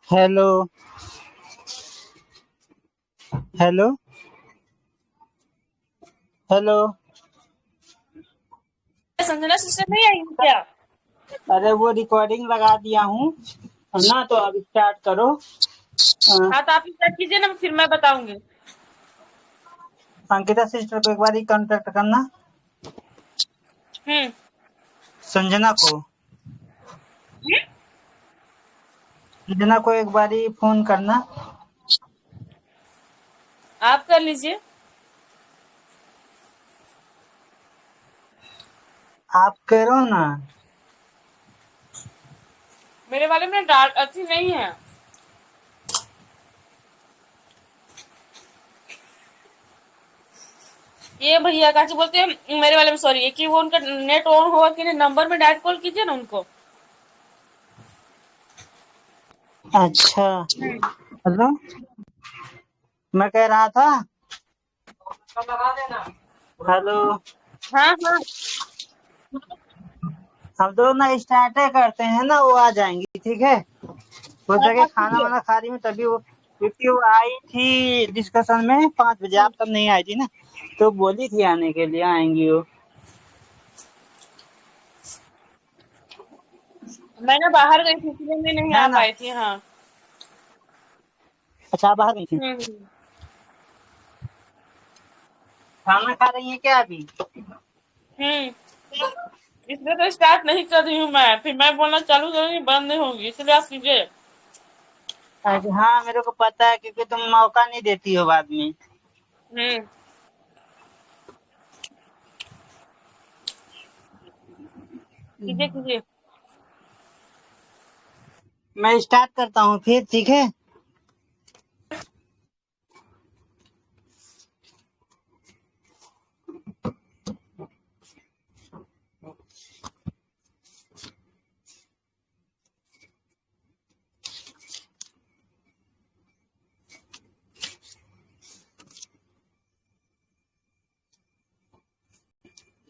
Hello. Hello. Hello. Sanjana sister नहीं आई है क्या? अरे वो रिकॉर्डिंग लगा दिया हूँ ना, तो अब स्टार्ट करो। हाँ तो आप स्टार्ट कीजिए ना, फिर मैं बताऊंगी। अंकिता सिस्टर को एक बार ही कांटेक्ट करना, हम्म। संजना को। संजना को एक बार ही फोन करना। आप कर लीजिए। आप करो ना। मेरे वाले में डार्क अच्छी नहीं है। ये भैया काची बोलते हैं मेरे वाले में, सॉरी, कि वो उनका नेट ऑन होगा कि नहीं, नंबर में डायरेक्ट कॉल कीजिए ना उनको। अच्छा। हेलो। मैं कह रहा था, हेलो, हाँ हाँ। हम दोनों ना स्टार्ट करते हैं ना, वो आ जाएंगी, ठीक है। हो हाँ, सके आप खाना कीजिए। वाना खा रही हूँ तभी वो, क्योंकि वो आई थी डिस्कशन में 5 बजे, आप तब नहीं आई थी ना, तो बोली थी आने के लिए, आएंगी वो। मैं ना बाहर गई थी इसलिए मैं नहीं है आ ना। पाई थी। हाँ। अच्छा, आप बाहर गई थी। हम्म। खाना खा रही हैं क्या अभी? हम्म। इसलिए तो स्टार्ट नहीं कर रही हूँ मैं, फिर मैं बोलना चालू करूंगी बंद नहीं होगी, इसलिए आप कीजिए। अच्छा, हाँ मेरे को पता है, क्योंकि तुम मौका नहीं देती हो बाद में। हम्म। कीजिए कीजिए। मैं स्टार्ट करता हूँ फिर, ठीक है।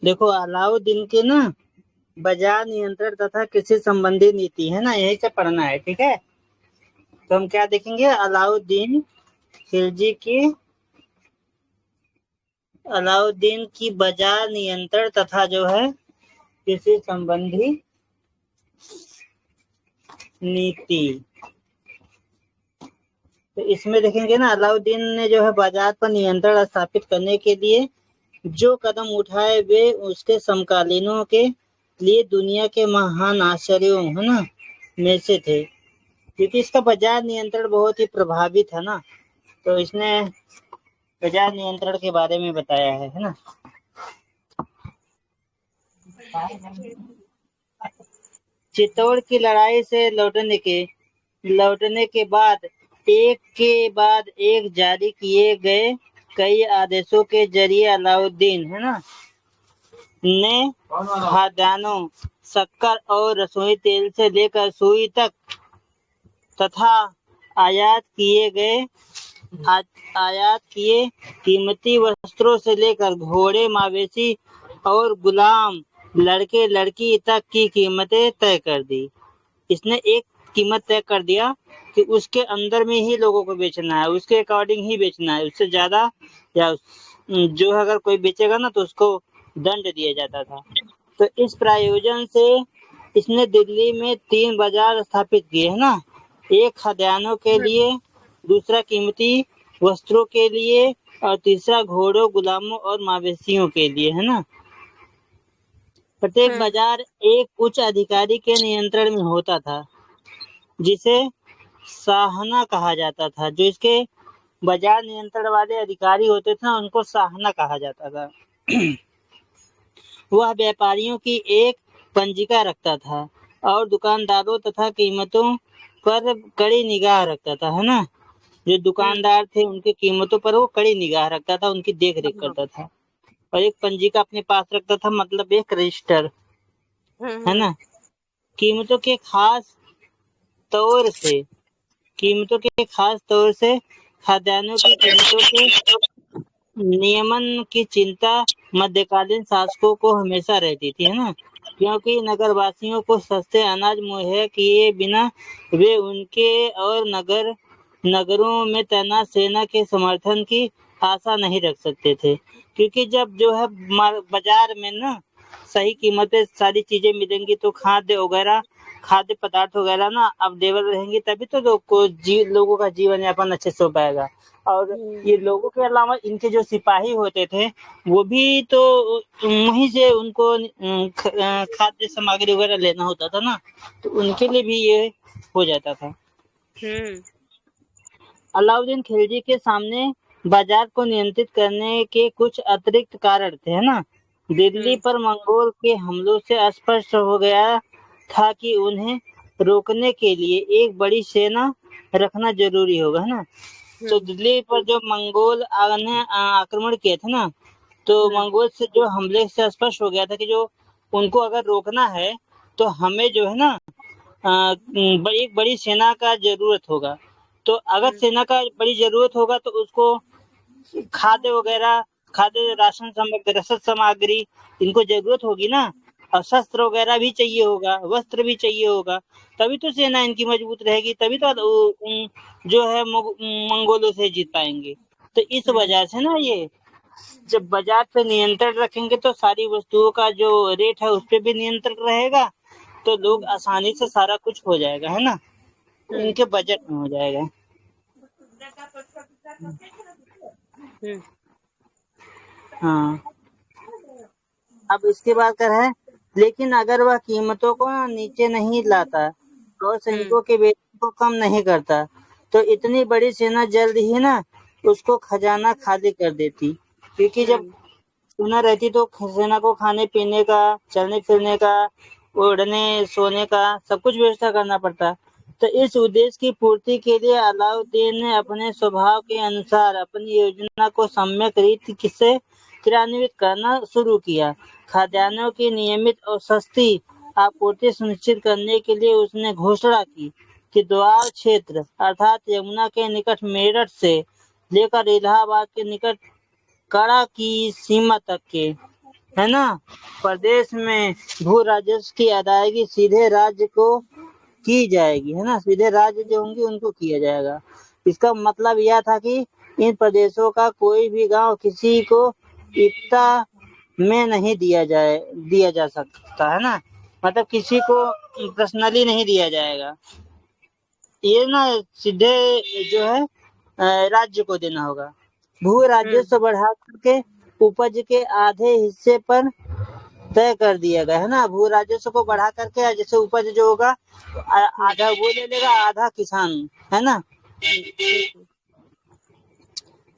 देखो, अलाउद्दीन के ना बाजार नियंत्रण तथा कृषि संबंधी नीति है ना, यही से पढ़ना है, ठीक है। तो हम क्या देखेंगे, अलाउद्दीन की बाजार नियंत्रण तथा जो है कृषि संबंधी नीति। तो इसमें देखेंगे ना, अलाउद्दीन ने जो है बाजार पर नियंत्रण स्थापित करने के लिए जो कदम उठाए वे उसके समकालीनों के लिए दुनिया के महान आश्चर्यों है ना में से थे, क्योंकि इसका बाजार नियंत्रण बहुत ही प्रभावी था ना। तो इसने बाजार नियंत्रण के बारे में बताया है ना। चित्तौड़ की लड़ाई से लौटने के बाद एक जारी किए गए कई आदेशों के जरिए अलाउद्दीन है ना ने खाद्यान्नों, शक्कर और रसोई तेल से लेकर सुई तक तथा आयात किए गए आयात किए कीमती वस्त्रों से लेकर घोड़े, मवेशी और गुलाम, लड़के लड़की तक की कीमतें तय कर दी। इसने एक कीमत तय कर दिया कि उसके अंदर में ही लोगों को बेचना है, उसके अकॉर्डिंग ही बेचना है, उससे ज्यादा या जो अगर कोई बेचेगा ना तो उसको दंड दिया जाता था। तो इस प्रायोजन से इसने दिल्ली में 3 बाजार स्थापित किए है ना, एक खाद्यान्नों के लिए, दूसरा कीमती वस्त्रों के लिए और तीसरा घोड़ों, गुलामों और मवेशियों के लिए है ना। प्रत्येक हम्म। बाजार एक उच्च अधिकारी के नियंत्रण में होता था, जिसे साहना कहा जाता था। जो इसके बाजार नियंत्रण वाले अधिकारी होते थे ना, उनको साहना कहा जाता था। वह व्यापारियों की एक पंजिका रखता था और दुकानदारों तथा कीमतों पर कड़ी निगाह रखता था, है ना। जो हम्म। दुकानदार थे उनकी कीमतों पर वो कड़ी निगाह रखता था, उनकी देख रेख हाँ। करता था। और एक पंजिका अपने पास रखता था, मतलब एक रजिस्टर, है हम्म। ना। कीमतों के खास तौर से खाद्यान्नों की कीमतों के नियमन की चिंता मध्यकालीन शासकों को हमेशा रहती थी, है ना। क्योंकि नगरवासियों को सस्ते अनाज मुहैया किए बिना वे उनके और नगरों में तैनात सेना के समर्थन की आशा नहीं रख सकते थे। क्योंकि जब जो है बाजार में ना सही कीमत पे सारी चीजें मिलेंगी तो खाद्य पदार्थ वगैरह ना अवेलेबल रहेंगी, तभी तो लोगों का जीवन यापन अच्छे से हो पाएगा। और ये लोगों के अलावा इनके जो सिपाही होते थे वो भी तो वहीं से उनको खाद्य सामग्री वगैरह लेना होता था ना, तो उनके लिए भी ये हो जाता था। अलाउद्दीन खिलजी के सामने बाजार को नियंत्रित करने के कुछ अतिरिक्त कारण थे, है ना। दिल्ली पर मंगोल के हमलों से स्पष्ट हो गया था कि उन्हें रोकने के लिए एक बड़ी सेना रखना जरूरी होगा, है ना। तो दिल्ली पर जो मंगोल ने आक्रमण किए थे ना, तो मंगोल से जो हमले से स्पष्ट हो गया था कि जो उनको अगर रोकना है तो हमें जो है ना एक बड़ी सेना का जरूरत होगा। तो अगर सेना का बड़ी जरूरत होगा तो उसको खाद्य वगैरह, खाद्य राशन सामग्री, रसद सामग्री इनको जरूरत होगी ना, और शस्त्र वगैरह भी चाहिए होगा, वस्त्र भी चाहिए होगा, तभी तो सेना इनकी मजबूत रहेगी, तभी तो जो है मंगोलों से जीत पाएंगे। तो इस वजह से ना ये जब बाजार पे नियंत्रण रखेंगे तो सारी वस्तुओं का जो रेट है उस पे भी नियंत्रण रहेगा, तो लोग आसानी से सारा कुछ हो जाएगा, है ना, इनके बजट में हो जाएगा। हाँ, अब इसके बाद कर है, लेकिन अगर वह कीमतों को नीचे नहीं लाता और सैनिकों के वेतन को कम नहीं करता तो इतनी बड़ी सेना जल्द ही ना उसको खजाना खाली कर देती। क्योंकि जब सेना रहती तो सेना को खाने पीने का, चलने फिरने का, ओढ़ने सोने का सब कुछ व्यवस्था करना पड़ता। तो इस उद्देश्य की पूर्ति के लिए अलाउद्दीन ने अपने स्वभाव के अनुसार अपनी योजना को सम्यक रीति से क्रियान्वित करना शुरू किया। खाद्यान्नों की नियमित और सस्ती आपूर्ति सुनिश्चित करने के लिए उसने घोषणा की कि द्वार क्षेत्र अर्थात यमुना के निकट मेरठ से लेकर इलाहाबाद के निकट कड़ा की सीमा तक के, है ना, प्रदेश में भू राजस्व की अदायगी सीधे राज्य को की जाएगी, है ना, सीधे राज्य जो होंगे उनको किया जाएगा। इसका मतलब यह था कि इन प्रदेशों का कोई भी गांव किसी को एकता में नहीं दिया जा सकता, है ना, मतलब किसी को पर्सनली नहीं दिया जाएगा, ये ना सीधे जो है राज्य को देना होगा। भू राजस्व बढ़ा करके उपज के आधे हिस्से पर तय कर दिया गया, है ना, भू राजस्व को बढ़ा करके जैसे उपज जो होगा आधा वो ले लेगा, आधा किसान, है ना।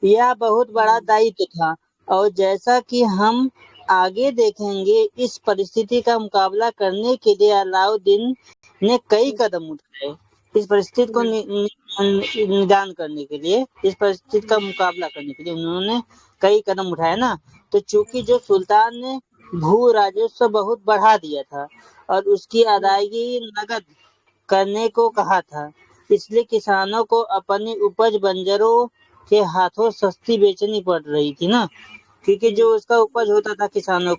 यह बहुत बड़ा दायित्व था और जैसा कि हम आगे देखेंगे इस परिस्थिति का मुकाबला करने के लिए अलाउद्दीन ने कई कदम उठाए। इस परिस्थिति को निदान करने के लिए, इस परिस्थिति का मुकाबला करने के लिए उन्होंने कई कदम उठाए ना। तो चूंकि जो सुल्तान ने भू राजस्व बहुत बढ़ा दिया था और उसकी अदायगी नगद करने को कहा था, इसलिए किसानों को अपनी उपज बंजरों के हाथों सस्ती बेचनी पड़ रही थी ना। क्योंकि जो उसका उपज होता था किसानों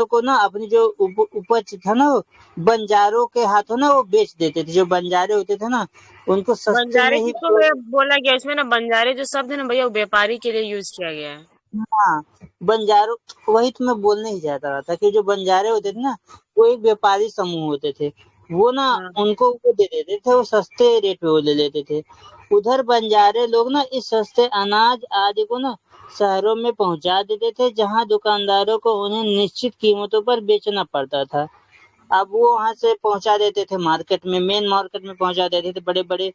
को ना अपनी जो उपज था ना वो बंजारों के हाथों ना वो बेच देते थे। जो बंजारे होते थे ना उनको सस्ते में बंजारे ही किसको भैया बोला गया इसमें ना? बंजारे जो शब्द है ना भैया वो व्यापारी के लिए यूज किया गया है। हाँ, बंजारों, वही तो मैं बोलने ही चाहता रहा था कि जो बंजारे होते थे ना वो एक व्यापारी समूह होते थे, वो ना उनको वो दे देते थे, वो सस्ते रेट पे वो ले लेते थे। उधर बंजारे लोग ना इस सस्ते अनाज आदि को ना शहरों में पहुंचा देते थे, जहां दुकानदारों को उन्हें निश्चित कीमतों पर बेचना पड़ता था। अब वो वहां से पहुंचा देते थे मार्केट में, मेन मार्केट में पहुंचा देते थे, बड़े बड़े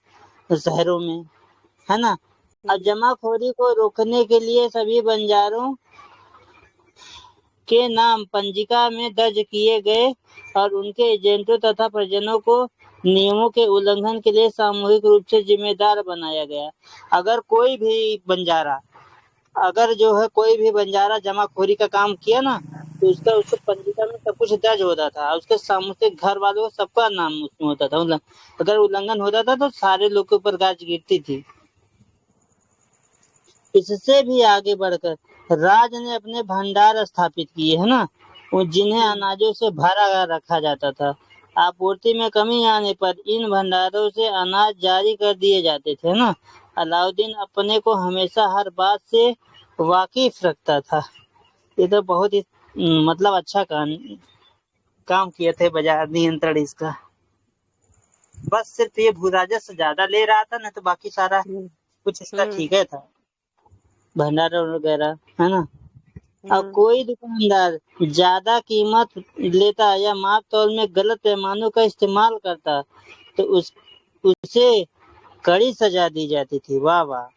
शहरों में, है ना। और जमाखोरी को रोकने के लिए सभी बंजारों के नाम पंजिका में दर्ज किए गए और उनके एजेंटों तथा परिजनों को नियमों के उल्लंघन के लिए सामूहिक रूप से जिम्मेदार बनाया गया। अगर कोई भी बंजारा कोई भी बंजारा जमाखोरी का काम किया ना तो उसको पंजिका में सब कुछ दर्ज होता था, उसके सामूहिक घर वालों सबका नाम उसमें होता था। अगर उल्लंघन होता था तो सारे लोग के ऊपर गाज गिरती थी। इससे भी आगे बढ़कर राज ने अपने भंडार स्थापित किए, है ना। जिन्हें अनाजों से भरा रखा जाता था। आपूर्ति में कमी आने पर इन भंडारों से अनाज जारी कर दिए जाते थे ना। अलाउद्दीन अपने को हमेशा हर बात से वाकिफ रखता था। ये तो बहुत ही मतलब अच्छा काम किए थे बाजार नियंत्रण इसका। बस सिर्फ ये भू राजस्व ज्यादा ले रहा था ना, तो बाकी सारा हम्म कुछ इसका हम्म ठीक है था, भंडार वगैरह, है ना। अब हम्म कोई दुकानदार ज्यादा कीमत लेता या माप तौल में गलत पैमानों का इस्तेमाल करता तो उसे कड़ी सजा दी जाती थी। वाह वाह।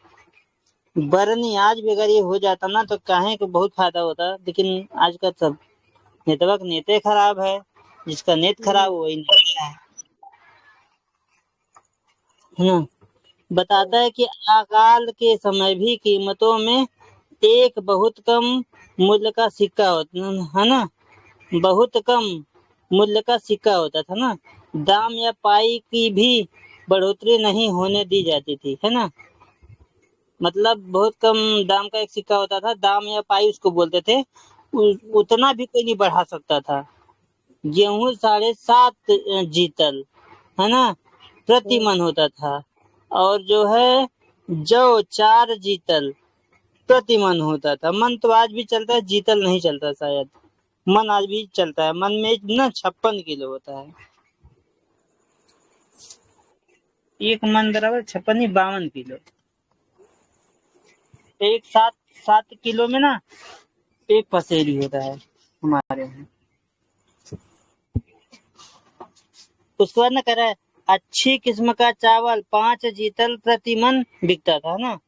बरनी आज भी अगर ये हो जाता ना तो काहे को बहुत फायदा होता, लेकिन आज का सब नेटवर्क नेते खराब है, जिसका नेट खराब हम्म वही नेता है ना। बताता है कि अकाल के समय भी कीमतों में एक बहुत कम मूल्य का सिक्का होता है ना, बहुत कम मूल्य का सिक्का होता था ना। दाम या पाई की भी बढ़ोतरी नहीं होने दी जाती थी, है ना। मतलब बहुत कम दाम का एक सिक्का होता था, दाम या पाई उसको बोलते थे। उतना भी कोई नहीं बढ़ा सकता था। गेहूं 7.5 जीतल, है ना, प्रति हम्म मन होता था। और जो है जौ 4 जीतल प्रति मन होता था। मन तो आज भी चलता है, जीतल नहीं चलता शायद। मन आज भी चलता है, मन में ना 56 किलो होता है। एक मन बराबर 56 नहीं 52 किलो। एक 7 7 किलो में ना एक पसेरी होता है हमारे यहाँ। उसके बाद ना कह रहा है अच्छी किस्म का चावल 5 जीतल प्रति मन बिकता था ना।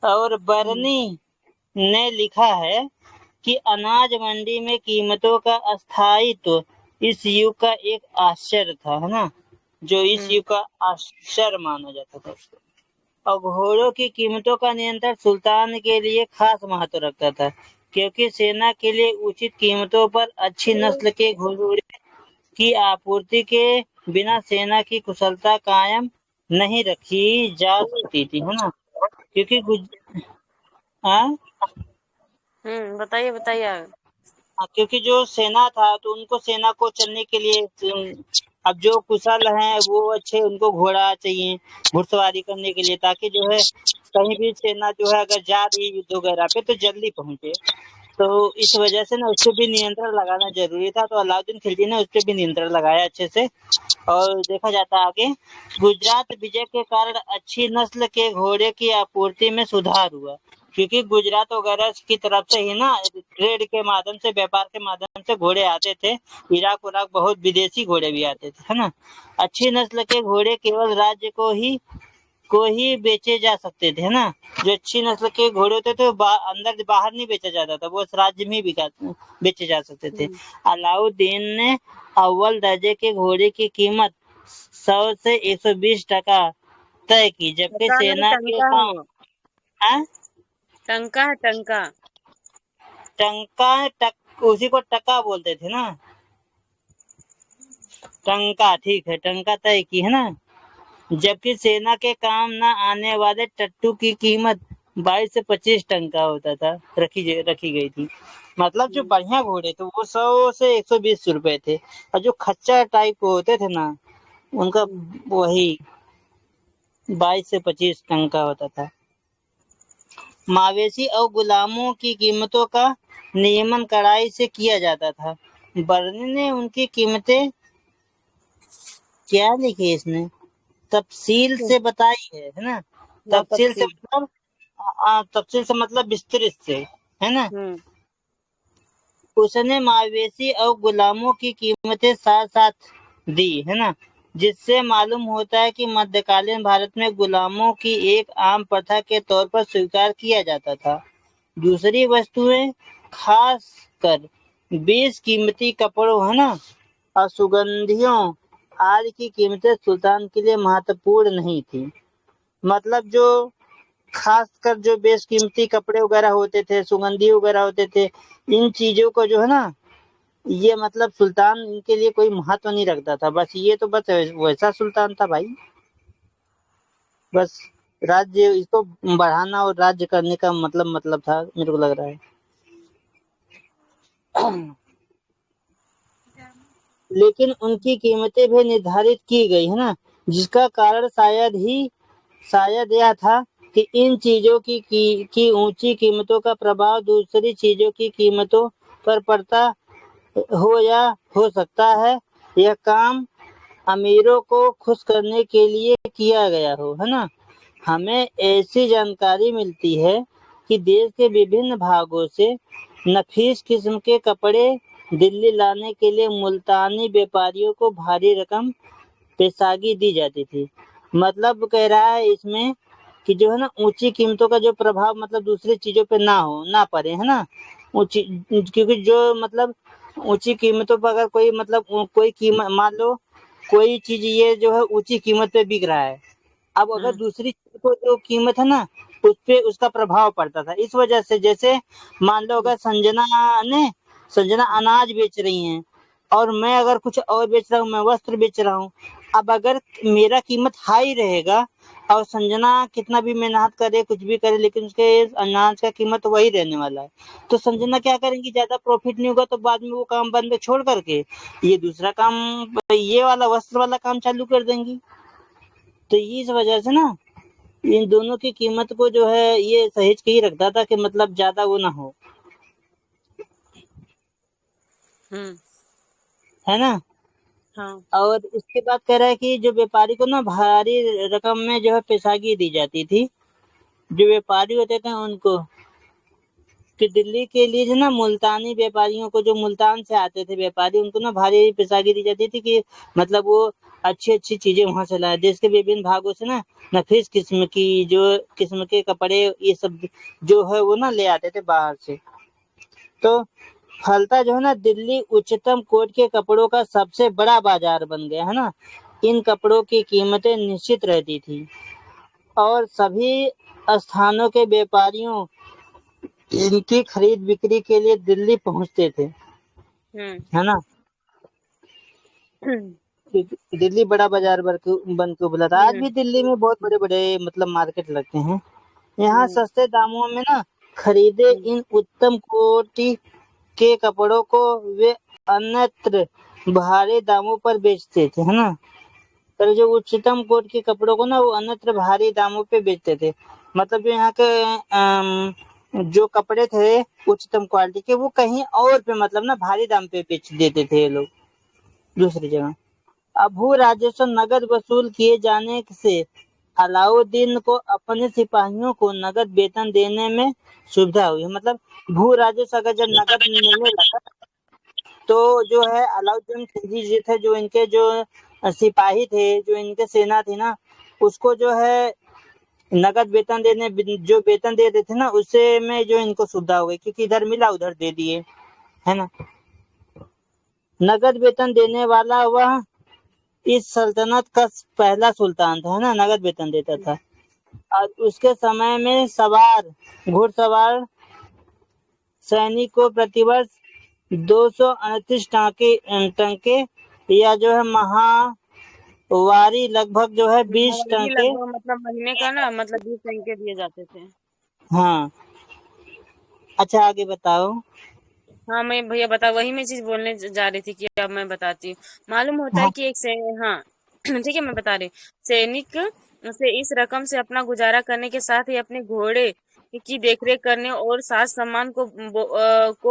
और हम्म बरनी ने लिखा है कि अनाज मंडी में कीमतों का अस्थायित्व इस युग का एक आश्चर्य था, है ना, जो इस हम्म युग का आश्चर्य माना जाता था उसको। और घोड़ों की कीमतों का नियंत्रण सुल्तान के लिए खास महत्व रखता था, क्योंकि सेना के लिए उचित कीमतों पर अच्छी नस्ल के घोड़े की आपूर्ति के बिना सेना की कुशलता कायम नहीं रखी जा सकती थी, है ना। क्योंकि हाँ? बताइए बताइए आगे। हाँ, क्योंकि जो सेना था तो उनको सेना को चलने के लिए अब जो कुशल हैं वो अच्छे, उनको घोड़ा चाहिए घुड़सवारी करने के लिए, ताकि जो है कहीं भी सेना जो है अगर जा रही है युद्ध वगैरह पे तो जल्दी पहुंचे। तो इस वजह से ना उस पर भी नियंत्रण लगाना जरूरी था, तो अलाउद्दीन खिलजी ने उस पर भी नियंत्रण लगाया अच्छे से। और देखा जाता है आगे, गुजरात विजय के कारण अच्छी नस्ल के घोड़े की आपूर्ति में सुधार हुआ, क्योंकि गुजरात वगैरह की तरफ से ही ना ट्रेड के माध्यम से, व्यापार के माध्यम से घोड़े आते थे। इराक उराक बहुत विदेशी घोड़े भी आते थे, है ना। अच्छी नस्ल के घोड़े केवल राज्य को ही बेचे जा सकते थे, है ना। जो अच्छी नस्ल के घोड़े होते थे वो अंदर बाहर नहीं बेचा जाता था, वो उस राज्य में ही बेचे जा सकते थे। हम्म अलाउद्दीन ने अव्वल दर्जे के घोड़े की कीमत 100 से 120 टका तय की, जबकि टका नहीं सेना के टंका है काम वो। हाँ? टंका है टंका। उसी को टका बोलते थे ना। टंका, ठीक है, टंका तय की, है ना। जबकि सेना के काम न आने वाले टट्टू की कीमत 22 से 25 टंका होता था, रखी गई थी। मतलब जो हम्म बढ़िया घोड़े थे वो 100 से 120 रुपए थे, और जो खच्चर टाइप के होते थे ना उनका हम्म वही 22 से 25 टंका होता था। मवेशी और गुलामों की कीमतों का नियमन कड़ाई से किया जाता था। बर्नी ने उनकी कीमतें क्या लिखी है इसने, तफसील से बताई है ना। बहुत तफसील से अच्छी। मतलब तफसील से मतलब विस्तृत से, है ना। हम्म उसने मवेशी और गुलामों की कीमतें साथ साथ दी, है ना, जिससे मालूम होता है कि मध्यकालीन भारत में गुलामों की एक आम प्रथा के तौर पर स्वीकार किया जाता था। दूसरी वस्तुएं, खास कर 20 कीमती कपड़ों, है ना, और सुगंधियों आदि की कीमतें सुल्तान के लिए महत्वपूर्ण नहीं थी। मतलब जो खासकर जो बेशकीमती कपड़े वगैरह होते थे, सुगंधी वगैरह होते थे, इन चीजों को जो है ना, ये मतलब सुल्तान इनके लिए कोई महत्व नहीं रखता था। बस ये तो बस वैसा सुल्तान था भाई। बस राज्य इसको बढ़ाना और राज्य करने का मतलब था, मेरे को लग रहा है। लेकिन उनकी कीमतें भी निर्धारित की गई, है ना? जिसका कारण शायद यह था कि इन चीज़ों की ऊँची कीमतों का प्रभाव दूसरी चीज़ों की कीमतों पर पड़ता हो या हो सकता है यह काम अमीरों को खुश करने के लिए किया गया हो, है ना? हमें ऐसी जानकारी मिलती है कि देश के विभिन्न भागों से नफीस किस्म के कपड़े दिल्ली लाने के लिए मुल्तानी व्यापारियों को भारी रकम पेशागी दी जाती थी। मतलब कह रहा है इसमें कि जो है ना ऊँची कीमतों का जो प्रभाव मतलब दूसरी चीज़ों पे ना पड़े, है ना? ऊँची क्योंकि जो मतलब ऊँची कीमतों पर अगर कोई मतलब कोई कीमत मान लो कोई चीज़ ये जो है ऊँची कीमत पे बिक रहा है। अब अगर दूसरी चीज़ को जो कीमत है ना उसपे उसका प्रभाव पड़ता था। इस वजह से जैसे मान लो अगर संजना अनाज बेच रही हैं और मैं अगर कुछ और बेच रहा हूँ, मैं वस्त्र बेच रहा हूँ। अब अगर मेरा कीमत हाई रहेगा और संजना कितना भी मेहनत करे, कुछ भी करे लेकिन उसके अनाज का कीमत वही रहने वाला है। तो संजना क्या करेंगी ज़्यादा प्रॉफिट नहीं होगा तो बाद में वो काम बंद छोड़ कर के ये दूसरा काम ये वाला वस्त्र वाला काम चालू कर देंगी। तो इस वजह से ना इन दोनों की कीमत को जो है ये सहेज के ही रखता था कि मतलब ज़्यादा वो ना हो, हम्म। है ना? हाँ। और इसके बाद कह रहा है कि जो व्यापारी को ना भारी रकम में जो है पेशागी दी जाती थी। जो व्यापारी होते थे उनको कि दिल्ली के लिए जो ना मुल्तानी व्यापारियों को जो मुल्तान से आते थे व्यापारी उनको ना भारी पेशागी दी जाती थी कि मतलब वो अच्छी-अच्छी चीज़ें वहाँ से लाएँ। देश के विभिन्न भागों से ना नफीस किस्म के कपड़े ये सब जो है वो ना ले आते थे बाहर से। तो फलता जो है ना दिल्ली उच्चतम कोट के कपड़ों का सबसे बड़ा बाजार बन गया, है ना? इन कपड़ों की कीमतें निश्चित रहती थी और सभी स्थानों के व्यापारियों इनकी खरीद बिक्री के लिए दिल्ली पहुंचते थे, हम्म। है ना? क्योंकि दिल्ली बड़ा बाजार बन के उभरा था। आज भी दिल्ली में बहुत बड़े-बड़े मतलब मार्केट लगते हैं। यहाँ सस्ते दामों में ना खरीदे इन उत्तम कोटि के कपड़ों को वे अन्यत्र भारी दामों पर बेचते थे, है ना? पर जो उच्चतम कोट के कपड़ों को ना वो अन्यत्र भारी दामों पे बेचते थे। मतलब जो यहाँ के जो कपड़े थे उच्चतम क्वालिटी के वो कहीं और पे मतलब ना भारी दाम पे बेच देते थे ये लोग दूसरी जगह। अब भू राजस्व नगद वसूल किए जाने से अलाउद्दीन को अपने सिपाहियों को नगद वेतन देने में सुविधा हुई। मतलब भू राजस्व अगर जब नगद मिलने लगा तो जो है अलाउद्दीन खिलजी जी थे जो इनके जो सिपाही थे जो इनके सेना थी ना उसको जो है नगद जो वेतन दे रहे थे ना उससे में जो इनको सुविधा हो गई क्योंकि इधर मिला उधर दे दिए, है ना? नगद वेतन देने वाला वह इस सल्तनत का पहला सुल्तान था, है ना? नगद वेतन देता था और उसके समय में घुड़सवार सैनिक को प्रतिवर्ष 238 टंके या जो है माहवारी लगभग जो है 20 हमारी टंके। लगभग मतलब महीने का ना मतलब 20 टंके दिए जाते थे। हाँ, अच्छा आगे बताओ। हाँ मैं भैया बता वही मैं चीज बोलने जा रही थी कि अब मैं बताती हूँ। मालूम होता है हाँ, कि हाँ ठीक है मैं बता रही हूँ। सैनिक से इस रकम से अपना गुजारा करने के साथ ही अपने घोड़े की देखरेख करने और साज सामान को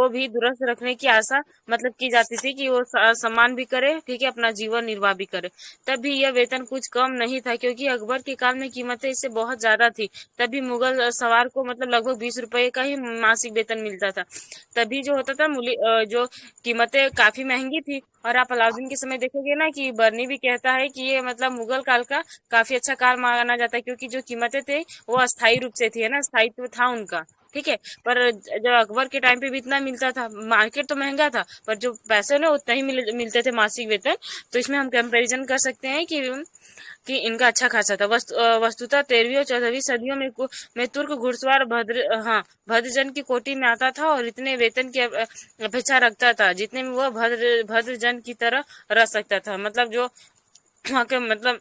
भी दुरुस्त रखने की आशा मतलब की जाती थी कि वो सम्मान भी करे, ठीक है, अपना जीवन निर्वाह भी करे। तब भी यह वेतन कुछ कम नहीं था क्योंकि अकबर के काल में कीमतें इससे बहुत ज्यादा थी। तभी मुगल सवार को मतलब लगभग 20 रुपए का ही मासिक वेतन मिलता था। तभी जो होता था जो कीमतें काफी महंगी थी। और आप अलाउद्दीन के समय देखोगे ना कि बर्नी भी कहता है कि ये मतलब मुगल काल का काफी अच्छा काल माना जाता है क्योंकि जो कीमतें थे वो अस्थायी रूप से थी, है ना, स्थायित्व था उनका। ठीक है। पर जब अकबर के टाइम पे भी इतना मिलता था, मार्केट तो महंगा था पर जो पैसे ना उतना ही मिलते थे मासिक वेतन। तो इसमें हम कंपैरिजन कर सकते हैं कि इनका अच्छा खासा था। वस्तुतः 13वीं और 14वीं सदियों में तुर्क घुड़सवार भद्रजन की कोटि में आता था और इतने वेतन की अपेक्षा रखता था जितने में वह भद्रजन की तरह रह सकता था। मतलब जो वहाँ के मतलब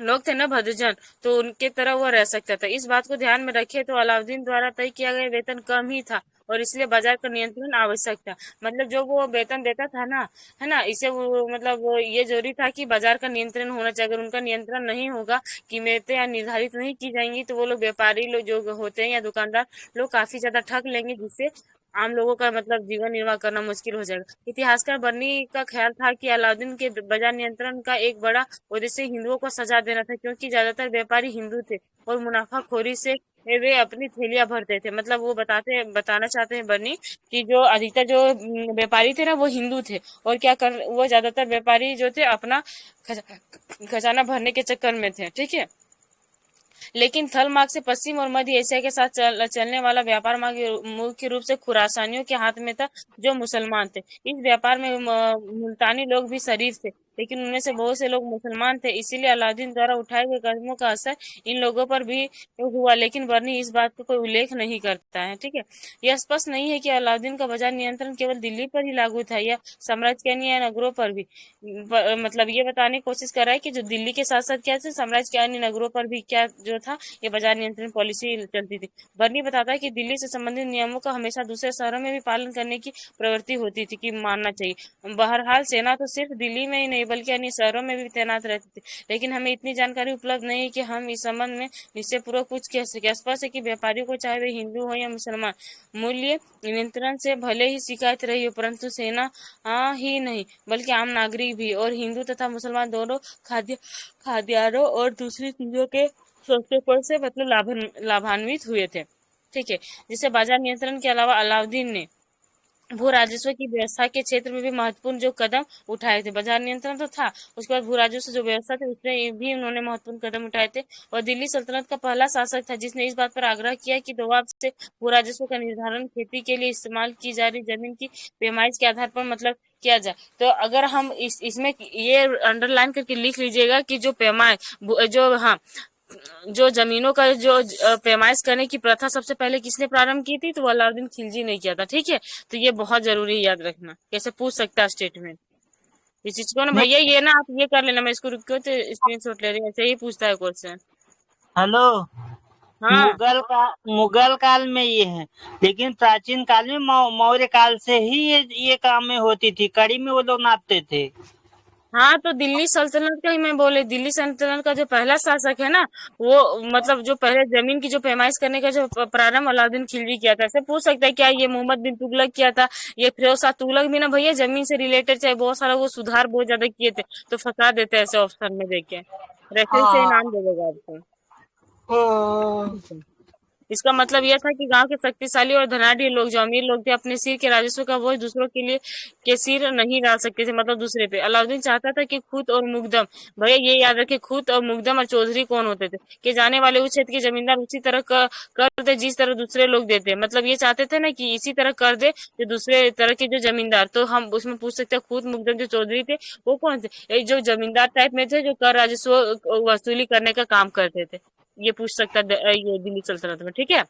लोग थे ना भद्रजन, तो उनके तरह वो रह सकता था। इस बात को ध्यान में रखे तो अलाउद्दीन द्वारा तय किया गया वेतन कम ही था और इसलिए बाजार का नियंत्रण आवश्यक था। मतलब जो वो वेतन देता था ना, है ना, इसे वो मतलब वो ये जरूरी था कि बाजार का नियंत्रण होना चाहिए। अगर उनका नियंत्रण नहीं होगा, कीमतें या निर्धारित नहीं की जाएंगी, तो वो लोग व्यापारी लोग जो होते हैं या दुकानदार लोग काफी ज्यादा ठग लेंगे, जिससे आम लोगों का मतलब जीवन निर्वाह करना मुश्किल हो जाएगा। इतिहासकार बर्नी का ख्याल था कि अलाउद्दीन के बाजार नियंत्रण का एक बड़ा उद्देश्य हिंदुओं को सजा देना था, क्योंकि ज्यादातर व्यापारी हिंदू थे और मुनाफाखोरी से वे अपनी थैलियां भरते थे। मतलब वो बताना चाहते हैं बर्नी कि जो अधिकतर जो व्यापारी थे ना वो हिंदू थे, और क्या कर वो ज्यादातर व्यापारी जो थे अपना खजाना भरने के चक्कर में थे। ठीक है, लेकिन थल मार्ग से पश्चिम और मध्य एशिया के साथ चलने वाला व्यापार मार्ग मुख्य रूप से खुरासानियों के हाथ में था, जो मुसलमान थे। इस व्यापार में मुल्तानी लोग भी शरीफ थे, लेकिन उनमें से बहुत से लोग मुसलमान थे। इसीलिए अलाउद्दीन द्वारा उठाए गए कदमों का असर इन लोगों पर भी हुआ, लेकिन बर्नी इस बात का कोई उल्लेख नहीं करता है। ठीक है, यह स्पष्ट नहीं है कि अलाउद्दीन का बाजार नियंत्रण केवल दिल्ली पर ही लागू था या साम्राज्य के अन्य नगरों पर भी। मतलब ये बताने की कोशिश कर रहा है कि जो दिल्ली के साथ साथ क्या थे, साम्राज्य के अन्य नगरों पर भी क्या जो था ये बाजार नियंत्रण पॉलिसी चलती थी। बर्नी बताता है कि दिल्ली से संबंधित नियमों का हमेशा दूसरे शहरों में भी पालन करने की प्रवृत्ति होती थी कि मानना चाहिए। बहरहाल सेना तो सिर्फ दिल्ली में ही नहीं बल्कि अन्य शहरों में भी तैनात रहती थी, लेकिन हमें इतनी जानकारी उपलब्ध नहीं है कि हम इस संबंध में निश्चय पूर्वक कुछ कह सके। स्पष्ट है कि व्यापारियों को चाहे वे हिंदू हो या मुसलमान, मूल्य नियंत्रण से भले ही शिकायत रही हो, परंतु सेना ही नहीं बल्कि आम नागरिक भी और हिंदू तथा मुसलमान दोनों खाद्यान्नों और दूसरी चीजों के सस्ते पर से मतलब लाभान्वित हुए थे। ठीक है, जिससे बाजार नियंत्रण के अलावा अलाउद्दीन ने भू राजस्व की व्यवस्था के क्षेत्र में भी महत्वपूर्ण जो कदम उठाए थे। बाजार नियंत्रण तो था, उसके बाद भू राजस्व जो व्यवस्था थी उसमें भी उन्होंने महत्वपूर्ण कदम उठाए थे। और दिल्ली सल्तनत का पहला शासक था जिसने इस बात पर आग्रह किया कि दोवाब से भू राजस्व का निर्धारण खेती के लिए इस्तेमाल की जा रही जमीन की पैमाइश के आधार पर मतलब किया जाए। तो अगर हम इसमें ये अंडरलाइन करके लिख लीजिएगा कि जो पैमाए जो हाँ जो जमीनों का जो पैमाइश करने की प्रथा सबसे पहले किसने प्रारंभ की थी, तो वो अलाउद्दीन खिलजी ने किया था। ठीक है, तो ये बहुत जरूरी है याद रखना, कैसे पूछ सकता है स्टेटमेंट इस चीज को ना नहीं। भैया। ये ना आप ये कर लेना, मैं इसको रुको तो स्क्रीन शॉट ले रही हूँ, ऐसे ही पूछता है क्वेश्चन। हेलो। हाँ मुगल काल में ये है, लेकिन प्राचीन काल में मौर्य काल से ही ये काम में होती थी, कड़ी में वो लोग नापते थे। हाँ, तो दिल्ली सल्तनत का ही मैं बोले, दिल्ली सल्तनत का जो पहला शासक है ना, वो मतलब जो पहले जमीन की जो पैमाइश करने का जो प्रारंभ अलाउद्दीन खिलजी किया था। ऐसे पूछ सकता है क्या ये मोहम्मद बिन तुगलक किया था, ये फिरोज शाह तुगलक भी ना भैया जमीन से रिलेटेड चाहे बहुत सारा वो सुधार बहुत ज्यादा किए थे, तो फंसा देते हैं ऐसे ऑप्शन में देख के, रेफरेंस से ही हाँ। नाम दे देगा आपको। हाँ। इसका मतलब यह था कि गांव के शक्तिशाली और धनाढ़ी लोग जो अमीर लोग थे अपने सिर के राजस्व का बोझ दूसरों के लिए के सिर नहीं डाल सकते थे, मतलब दूसरे पे। अलाउद्दीन चाहता था कि खुद और मुकदम, भैया ये याद रखे, खुद और मुकदम और चौधरी कौन होते थे, कि जाने वाले उस क्षेत्र के जमींदार उसी तरह कर दे जिस तरह दूसरे लोग देते। मतलब ये चाहते थे ना कि इसी तरह कर दे जो दूसरे तरह के जो जमींदार। तो हम उसमें पूछ सकते हैं खुद मुकदम जो चौधरी थे वो कौन थे, एक जो जमींदार टाइप में थे जो कर राजस्व वसूली करने का काम करते थे। ये पूछ सकता है ये दिल्ली सल्तनत में। ठीक है,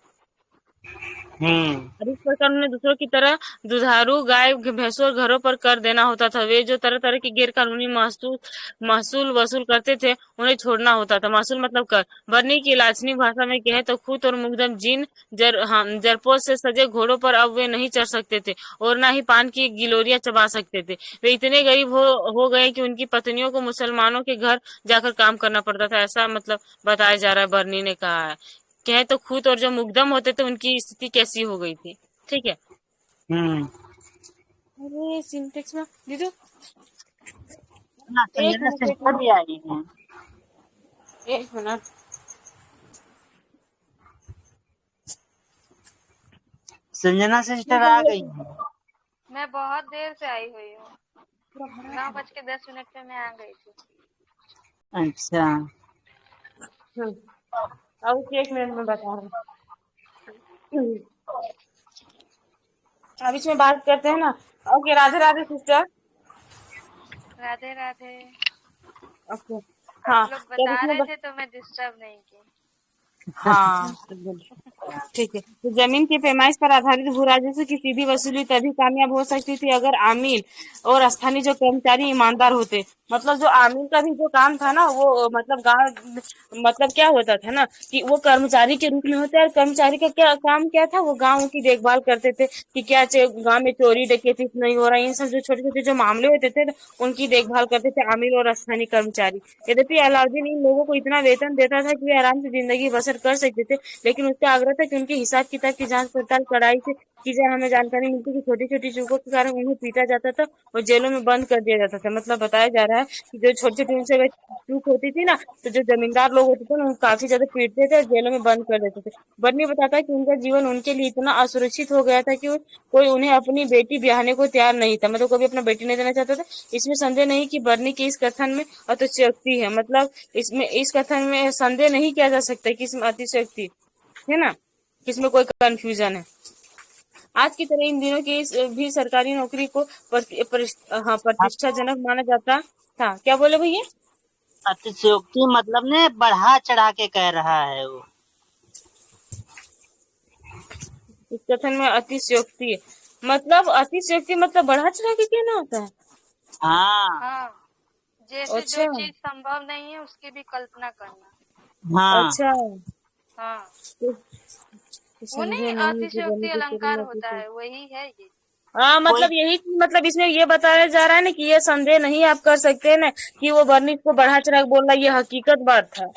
हम्म। और इस प्रकार उन्हें दूसरों की तरह दुधारू गाय भैंसों और घरों पर कर देना होता था। वे जो तरह तरह के गैर कानूनी महसूल वसूल करते थे उन्हें छोड़ना होता था। महसूल मतलब कर। बर्नी की लाछनी भाषा में कहे तो खुद और मुकदम जिन जरपों से सजे घोड़ों पर अब वे नहीं चढ़ सकते थे और ना ही पान की गिलोरियां चबा सकते थे। वे इतने गरीब हो गए कि उनकी पत्नियों को मुसलमानों के घर जाकर काम करना पड़ता था, ऐसा मतलब बताया जा रहा है, बर्नी ने कहा है। कहे तो खुद और जो मुकदम होते थे उनकी स्थिति कैसी हो गई थी। ठीक है, हम्म। अरे सिंटेक्स में दीदू, ना, एक संजना मिनट एक सिस्टर मिनट भी आई है। एक मिनट। संजना सिस्टर आ गई है। मैं बहुत देर से आई हुई हूँ। 9:10 पे मैं आ गई थी। अच्छा। अब उसे एक मिनट में बता रहा हूँ। अब इसमें बात करते हैं ना। Okay, Radhe Radhe sister. Radhe Radhe. Okay, आप हाँ लोग तो अब बता इसमें रहे थे तो मैं डिस्टर्ब नहीं की। हाँ, ठीक है। तो जमीन की पैमाइश पर आधारित भू राजस्व की सीधी वसूली तभी कामयाब हो सकती थी अगर आमिल और स्थानीय जो कर्मचारी ईमानदार होते। मतलब जो आमिल का भी जो काम था ना, वो मतलब गांव, मतलब क्या होता था ना कि वो कर्मचारी के रूप में होते, और कर्मचारी का क्या काम क्या था, वो गांव की देखभाल करते थे कि क्या गांव में चोरी डकैती नहीं हो रहा है, इन सब जो छोटे छोटे जो मामले होते थे उनकी देखभाल करते थे आमिल और स्थानीय कर्मचारी। यद्यपि अलाउद्दीन इन लोगों को इतना वेतन देता था कि वे आराम से जिंदगी बसर कर सकते थे, लेकिन उसका आग्रह था कि उनके हिसाब किताब की जांच पड़ताल कड़ाई से की जाए। हमें जानकारी मिलती है कि छोटी छोटी चूकों के कारण उन्हें पीटा जाता था और जेलों में बंद कर दिया जाता था। मतलब बताया जा रहा है कि जो छोटी छोटी उनसे चूक होती थी ना, तो जो जमींदार लोग होते थे ना, उनको काफी ज्यादा पीटते थे और जेलों में बंद कर देते थे। बर्नी बताता है कि उनका जीवन उनके लिए इतना असुरक्षित हो गया था कि कोई उन्हें अपनी बेटी ब्याहने को तैयार नहीं था, मतलब कोई भी अपना बेटी नहीं देना चाहता था। इसमें संदेह नहीं कि बर्नी के इस कथन में अतिशयोक्ति है, मतलब इसमें इस कथन में संदेह नहीं किया जा सकता कि इसमें अतिशयोक्ति है ना, किसमें कोई कंफ्यूजन है। आज की तरह इन दिनों की भी सरकारी नौकरी को हाँ, प्रतिष्ठाजनक माना जाता था। क्या बोले भैया? अतिशयोक्ति मतलब ने बढ़ा चढ़ा के कह रहा है वो। इस कथन में अतिशयोक्ति है, मतलब अतिशयोक्ति मतलब बढ़ा चढ़ा के कहना होता है। हाँ हाँ, जैसे जो अच्छा चीज संभव नहीं है उसकी भी कल्पना करना। हाँ अच्छा, हाँ, तो वो नहीं संदेह नहीं कि अतिशयोक्ति बनी के अलंकार शरीर होता है, वही है ये। हाँ, कोई मतलब यही, मतलब इसमें ये बताया जा रहा है ना कि ये संदेह नहीं आप कर सकते ना कि वो बर्नी को बढ़ा चढ़ा के बोल रहा है, ये हकीकत बात था।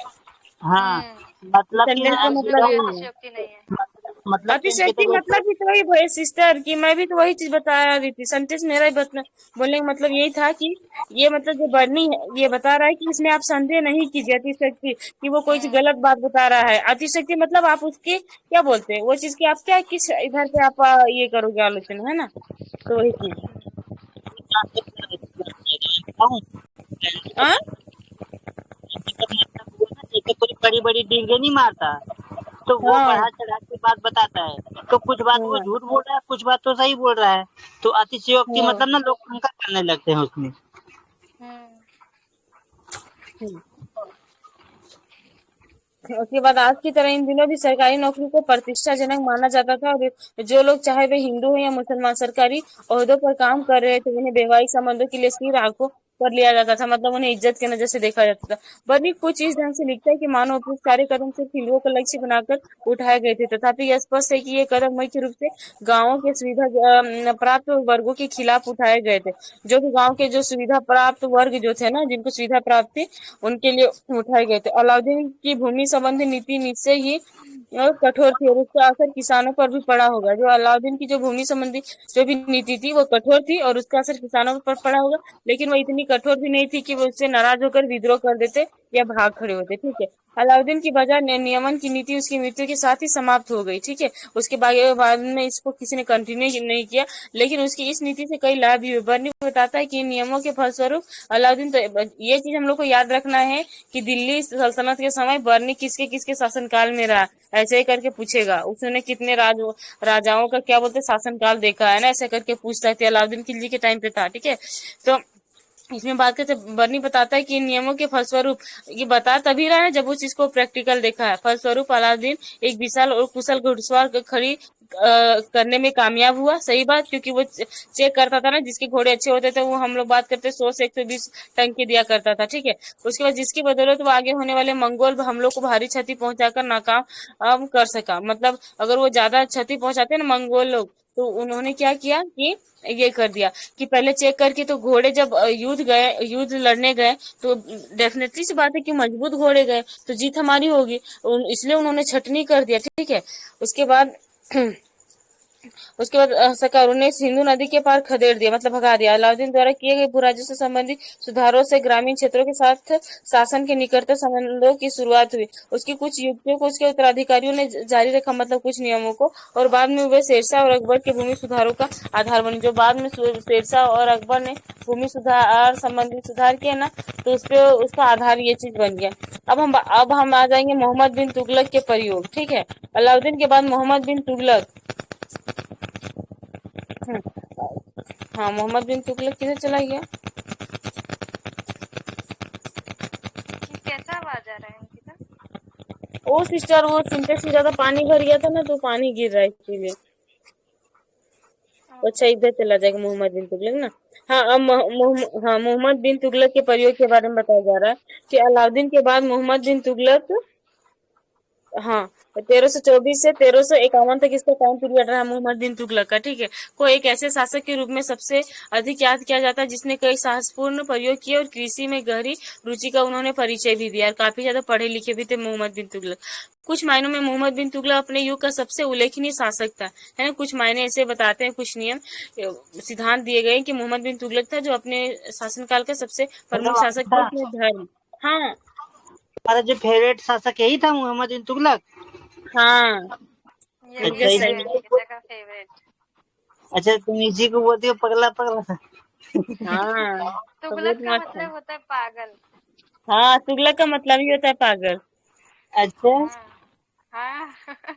हाँ मतलब कि संदेह का उसमें मतलब कोई यही है। अतिशयोक्ति नहीं है। मतलब कि इनके अतिशयोक्ति देखो मतलब भी तो वही भाई सिस्टर की, मैं भी तो वही चीज बता रही थी। सेंटेंस मेरा ही बोलने का मतलब यही था कि ये मतलब जो बर्नी है ये बता रहा है कि इसमें आप संदेह नहीं कीजिए अतिशयोक्ति कि वो कोई चीज हम्म गलत बात बता रहा है। अतिशयोक्ति मतलब आप उसकी क्या बोलते हैं, वो चीज की आप क्या किस इधर से आप ये करोगे आलोचना, है ना, तो वही चीज। हाँ जैसे कोई बड़ी बड़ी डींगे नहीं मारता, तो वो हाँ बढ़ा चढ़ा के बात बताता है। तो कुछ बात वो हाँ झूठ बोल रहा है, कुछ बात तो सही बोल रहा है। तो अतिशयोक्ति हाँ मतलब ना लोग शंका करने लगते हैं उसमें। हम्म हम्म। उसके बाद आज की तरह इन दिनों भी सरकारी नौकरी को प्रतिष्ठाजनक माना जाता था, और जो लोग चाहे वे हिंदू हो या मुसलमान सरकारी ओहदों पर काम कर रहे थे उन्हें वैवाहिक संबंधों के लिए सिर आंखों पर लिया जाता था, मतलब उन्हें इज्जत की नजर से देखा जाता था। बर्नी कुछ इस ढंग से लिखता है कि मानव उपयुक्त कार्य कदम सिर्फ हिंदुओं को लक्ष्य बनाकर उठाए गए थे, तथापि यह स्पष्ट है कि ये कदम मुख्य रूप से गांवों के सुविधा प्राप्त वर्गों के खिलाफ उठाए गए थे। जो कि गांव के जो सुविधा प्राप्त वर्ग जो थे ना, जिनको सुविधा प्राप्त थी, उनके लिए उठाए गए थे। अलाउद्दीन की भूमि संबंधी नीति निश्चय ही कठोर थी और उसका असर किसानों पर भी पड़ा होगा। जो अलाउद्दीन की जो भूमि संबंधी जो भी नीति थी वो कठोर थी और उसका असर किसानों पर पड़ा होगा, लेकिन वो इतनी कठोर भी नहीं थी कि वो उससे नाराज होकर विद्रोह कर देते या भाग खड़े होते। ठीक है, अलाउद्दीन की बाजार नियमन की नीति उसकी मृत्यु के साथ ही समाप्त हो गई। ठीक है, उसके बाद में इसको किसी ने कंटिन्यू नहीं किया, लेकिन उसकी इस नीति से कई लाभ भी हुए। बर्नी बताता है कि इन नियमों के फलस्वरूप अलाउद्दीन, तो ये चीज हम लोग को याद रखना है कि दिल्ली सल्तनत के समय बर्नी किसके किसके शासनकाल में रहा, ऐसे ही करके पूछेगा। उसने कितने राजाओं का क्या बोलते शासनकाल देखा है ना, ऐसे करके पूछता है। अलाउद्दीन खिलजी के टाइम पे था। ठीक है, तो इसमें बात करते बर्नी बताता है कि इन नियमों के फलस्वरूप, ये बता तभी रहा है जब उस चीज को प्रैक्टिकल देखा है। फलस्वरूप अलाउद्दीन एक विशाल और कुशल घुड़सवार खड़ी करने में कामयाब हुआ। सही बात, क्योंकि वो चेक करता था ना, जिसके घोड़े अच्छे होते थे वो हम लोग बात करते 100 से 120 टन के दिया करता था। ठीक है, उसके बाद जिसकी बदौलत वो आगे होने वाले मंगोल हमलों को भारी क्षति पहुंचाकर नाकाम कर सका। मतलब अगर वो ज्यादा क्षति पहुंचाते ना मंगोल लोग, तो उन्होंने क्या किया कि ये कर दिया कि पहले चेक करके, तो घोड़े जब युद्ध लड़ने गए, तो डेफिनेटली सी बात है कि मजबूत घोड़े गए तो जीत हमारी होगी, इसलिए उन्होंने छटनी कर दिया। ठीक है, उसके बाद सरकारों ने सिंधु नदी के पार खदेड़ दिया, मतलब भगा दिया। अलाउद्दीन द्वारा किए गए भू राजस्व संबंधी सुधारों से ग्रामीण क्षेत्रों के साथ शासन के निकटतम संबंधों की शुरुआत हुई। उसकी कुछ युक्तियों को उसके उत्तराधिकारियों ने जारी रखा, मतलब कुछ नियमों को, और बाद में वे शेरशाह और अकबर के भूमि सुधारों का आधार बनी। जो बाद में शेरशाह और अकबर ने भूमि सुधार संबंधी सुधार किया ना, तो उसका आधार ये चीज बन गया। अब हम आ जाएंगे मोहम्मद बिन तुगलक के प्रयोग। ठीक है, अलाउद्दीन के बाद मोहम्मद बिन तुगलक। हाँ, मोहम्मद बिन तुगलक किधर चला गया? कैसा आवाज आ रहा है उनकी तरफ? ओ सिस्टर, वो सिंटेक्स में ज्यादा पानी भर गया था ना, तो पानी गिर रहा है इसीलिए। अच्छा, इधर चला जाएगा मोहम्मद बिन तुगलक ना। हाँ, अब हाँ, मोहम्मद बिन तुगलक के प्रयोग के बारे में बताया जा रहा है कि अलाउद्दीन के बाद मोहम्मद बिन तुगलक, हाँ, 1324 से 1351 तक इसका टाइम पीरियड रहा मोहम्मद बिन तुगलक का, ठीक है। को एक ऐसे शासक के रूप में सबसे अधिक याद किया जाता है जिसने कई साहसपूर्ण प्रयोग किए और कृषि में गहरी रुचि का उन्होंने परिचय भी दिया, और काफी ज्यादा पढ़े लिखे भी थे मोहम्मद बिन तुगलक। कुछ मायनों में मोहम्मद बिन तुगलक अपने युग का सबसे उल्लेखनीय शासक था, है ना। कुछ मायने ऐसे बताते हैं, कुछ नियम सिद्धांत दिए गए कि मोहम्मद बिन तुगलक था जो अपने शासनकाल का सबसे मतलब प्रमुख शासक थे अपने धर्म। हाँ हमारा जो फेवरेट शासक यही था, मोहम्मद बिन तुगलक। हाँ, यही एकदम अच्छा, है सही। निकिता का फेवरेट। अच्छा, तुम इसी को बोलती हो पगला पगला। हाँ, तो बहुत तुगलक का मस्त है। मतलब होता है पागल। हाँ, तुगलक का मतलब ही होता है पागल। अच्छा, हाँ हाँ।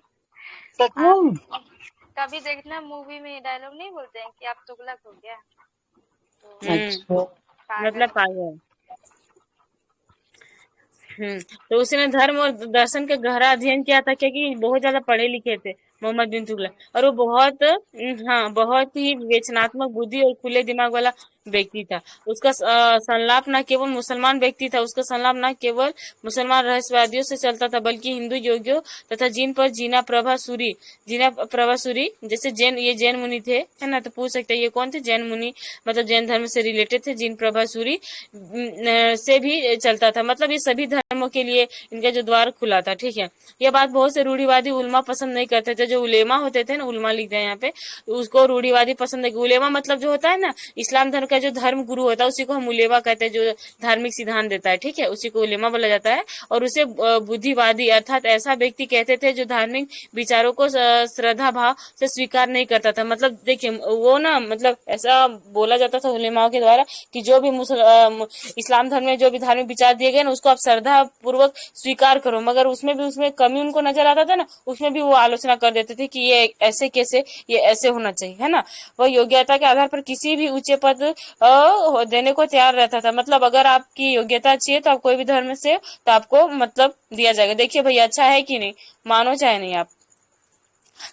सच आप में? कभी देखना मूवी में डायलॉग नहीं बोलते हैं कि आप तुगलक हो गया, तो अच्छा, मतलब पागल। पागल। तो उसने धर्म और दर्शन का गहरा अध्ययन किया था, क्योंकि बहुत ज्यादा पढ़े लिखे थे मोहम्मद बिन तुगलक, और वो बहुत हाँ, बहुत ही विवेचनात्मक बुद्धि और खुले दिमाग वाला व्यक्ति था। उसका संलाप न केवल मुसलमान व्यक्ति था, उसका संलाप न केवल मुसलमान रहस्यवादियों से चलता था, बल्कि हिंदू योगियों तथा जिन पर जीना प्रभा सूरी जैसे जैन, ये जैन मुनि थे, है ना। तो पूछ सकते हैं ये कौन थे, जैन मुनि, मतलब जैन धर्म से रिलेटेड थे, जिन प्रभा सूरी से भी चलता था, मतलब ये सभी धर्मों के लिए इनका जो द्वार खुला था, ठीक है। यह बात बहुत से रूढ़िवादी उलमा पसंद नहीं करते थे, जो उलेमा होते थे ना, उलमा लिखते हैं यहाँ पे, उसको रूढ़िवादी पसंद नहीं। उलेमा मतलब जो होता है ना, इस्लाम धर्म का जो धर्म गुरु होता है उसी को हम उलेमा कहते हैं, जो धार्मिक सिद्धांत देता है, ठीक है, उसी को उलेमा बोला जाता है। और उसे बुद्धिवादी अर्थात ऐसा व्यक्ति कहते थे जो धार्मिक विचारों को श्रद्धा भाव से स्वीकार नहीं करता था। मतलब देखिए, वो ना, मतलब ऐसा बोला जाता था उलेमाओं के द्वारा कि जो भी इस्लाम धर्म में जो भी धार्मिक विचार दिए गए ना, उसको आप श्रद्धा पूर्वक स्वीकार करो, मगर उसमें कमी उनको नजर आता था ना, उसमें भी वो आलोचना कर देते थे कि ये ऐसे कैसे, ये ऐसे होना चाहिए, है ना। वह योग्यता के आधार पर किसी भी ऊंचे पद देने को तैयार रहता था। मतलब अगर आपकी योग्यता अच्छी है तो आप कोई भी धर्म से, तो आपको मतलब दिया जाएगा। देखिए भैया, अच्छा है कि नहीं, मानो चाहे नहीं आप,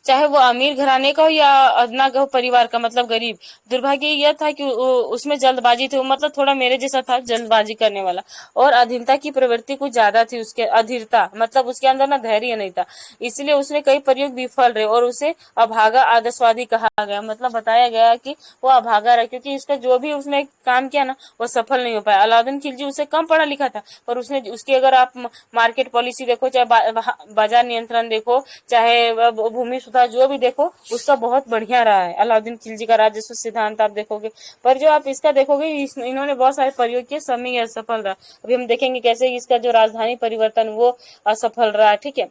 चाहे वो अमीर घराने का हो या अदना का हो परिवार का, मतलब गरीब। दुर्भाग्य यह था कि उसमें जल्दबाजी थी, मतलब थोड़ा मेरे जैसा था, जल्दबाजी करने वाला, और अधीनता की प्रवृत्ति कुछ ज्यादा थी उसके, अधीरता, मतलब उसके अंदर ना धैर्य नहीं था, इसलिए उसने कई प्रयोग विफल रहे और उसे अभागा आदर्शवादी कहा गया। मतलब बताया गया कि वो अभागा रहा, क्योंकि इसका जो भी उसने काम किया ना, वो सफल नहीं हो पाया। अलाउद्दीन खिलजी उससे कम पढ़ा लिखा था, पर उसने उसकी, अगर आप मार्केट पॉलिसी देखो, चाहे बाजार नियंत्रण देखो, चाहे भूमि सुधार, जो भी देखो, उसका बहुत बढ़िया रहा है अलाउद्दीन खिलजी का राजस्व सिद्धांत आप देखोगे। पर जो आप इसका देखोगे, इन्होंने बहुत सारे प्रयोग किए, सब में असफल रहा। अभी हम देखेंगे कैसे इसका जो राजधानी परिवर्तन वो असफल रहा, ठीक है।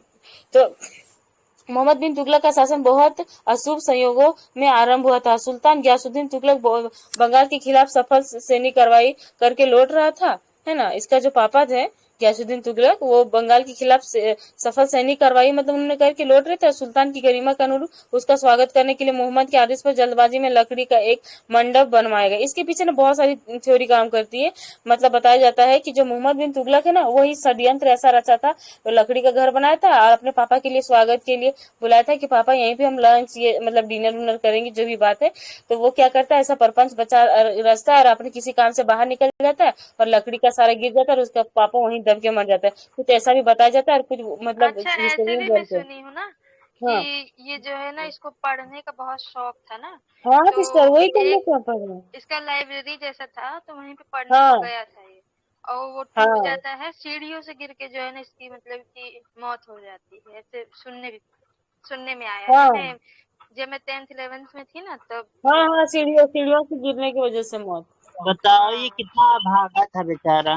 तो मोहम्मद बिन तुगलक का शासन बहुत अशुभ संयोगों में आरंभ हुआ था। सुल्तान गयासुद्दीन तुगलक बंगाल के खिलाफ सफल सैनिक कार्रवाई करके लौट रहा था, है ना। इसका जो पापा थे गयासुद्दीन तुगलक, वो बंगाल के खिलाफ सफल सैनिक कार्रवाई मतलब उन्होंने करके लौट रहे थे। सुल्तान की गरिमा के अनुरूप उसका स्वागत करने के लिए मोहम्मद के आदेश पर जल्दबाजी में लकड़ी का एक मंडप बनवाया गया। इसके पीछे ना बहुत सारी थ्योरी काम करती है। मतलब बताया जाता है कि जो मोहम्मद बिन तुगलक है ना, वही षड्यंत्र ऐसा रचा था, वो लकड़ी का घर बनाया था और अपने पापा के लिए स्वागत के लिए बुलाया था कि पापा यहीं पे हम लंच, ये मतलब डिनर उनर करेंगे, जो भी बात है। तो वो क्या करता है, ऐसा परपंच बचा रचता है और अपने किसी काम से बाहर निकल जाता है और लकड़ी का सारा गिर जाता है और उसका पापा वहीं दब के मर जाता है। कुछ ऐसा भी बताया जाता है और कुछ मतलब अच्छा, ऐसे हिस्टोरियन भी मैं बोलते हैं। सुनी हूँ ना कि हाँ ये जो है ना, इसको पढ़ने का बहुत शौक था ना, हाँ तो सिस्टर, वही तो मैं एक क्या पढ़ रहा हूँ। इसका लाइब्रेरी जैसा था, तो वहीं पे पढ़ने को हाँ गया था ये, और वो टूट हाँ जाता है सीढ़ियों से गिर के, जो है ना, इसकी मतलब कि मौत हो जाती है, ऐसे सुनने में आया है। हाँ मैं जब मैं 10th 11th में थी ना, तब हाँ सुनी हाँ, थी। सीढ़ियों सीढ़ियों से गिरने की वजह से मौत। बताओ, ये हाँ, कितना भागा था बेचारा,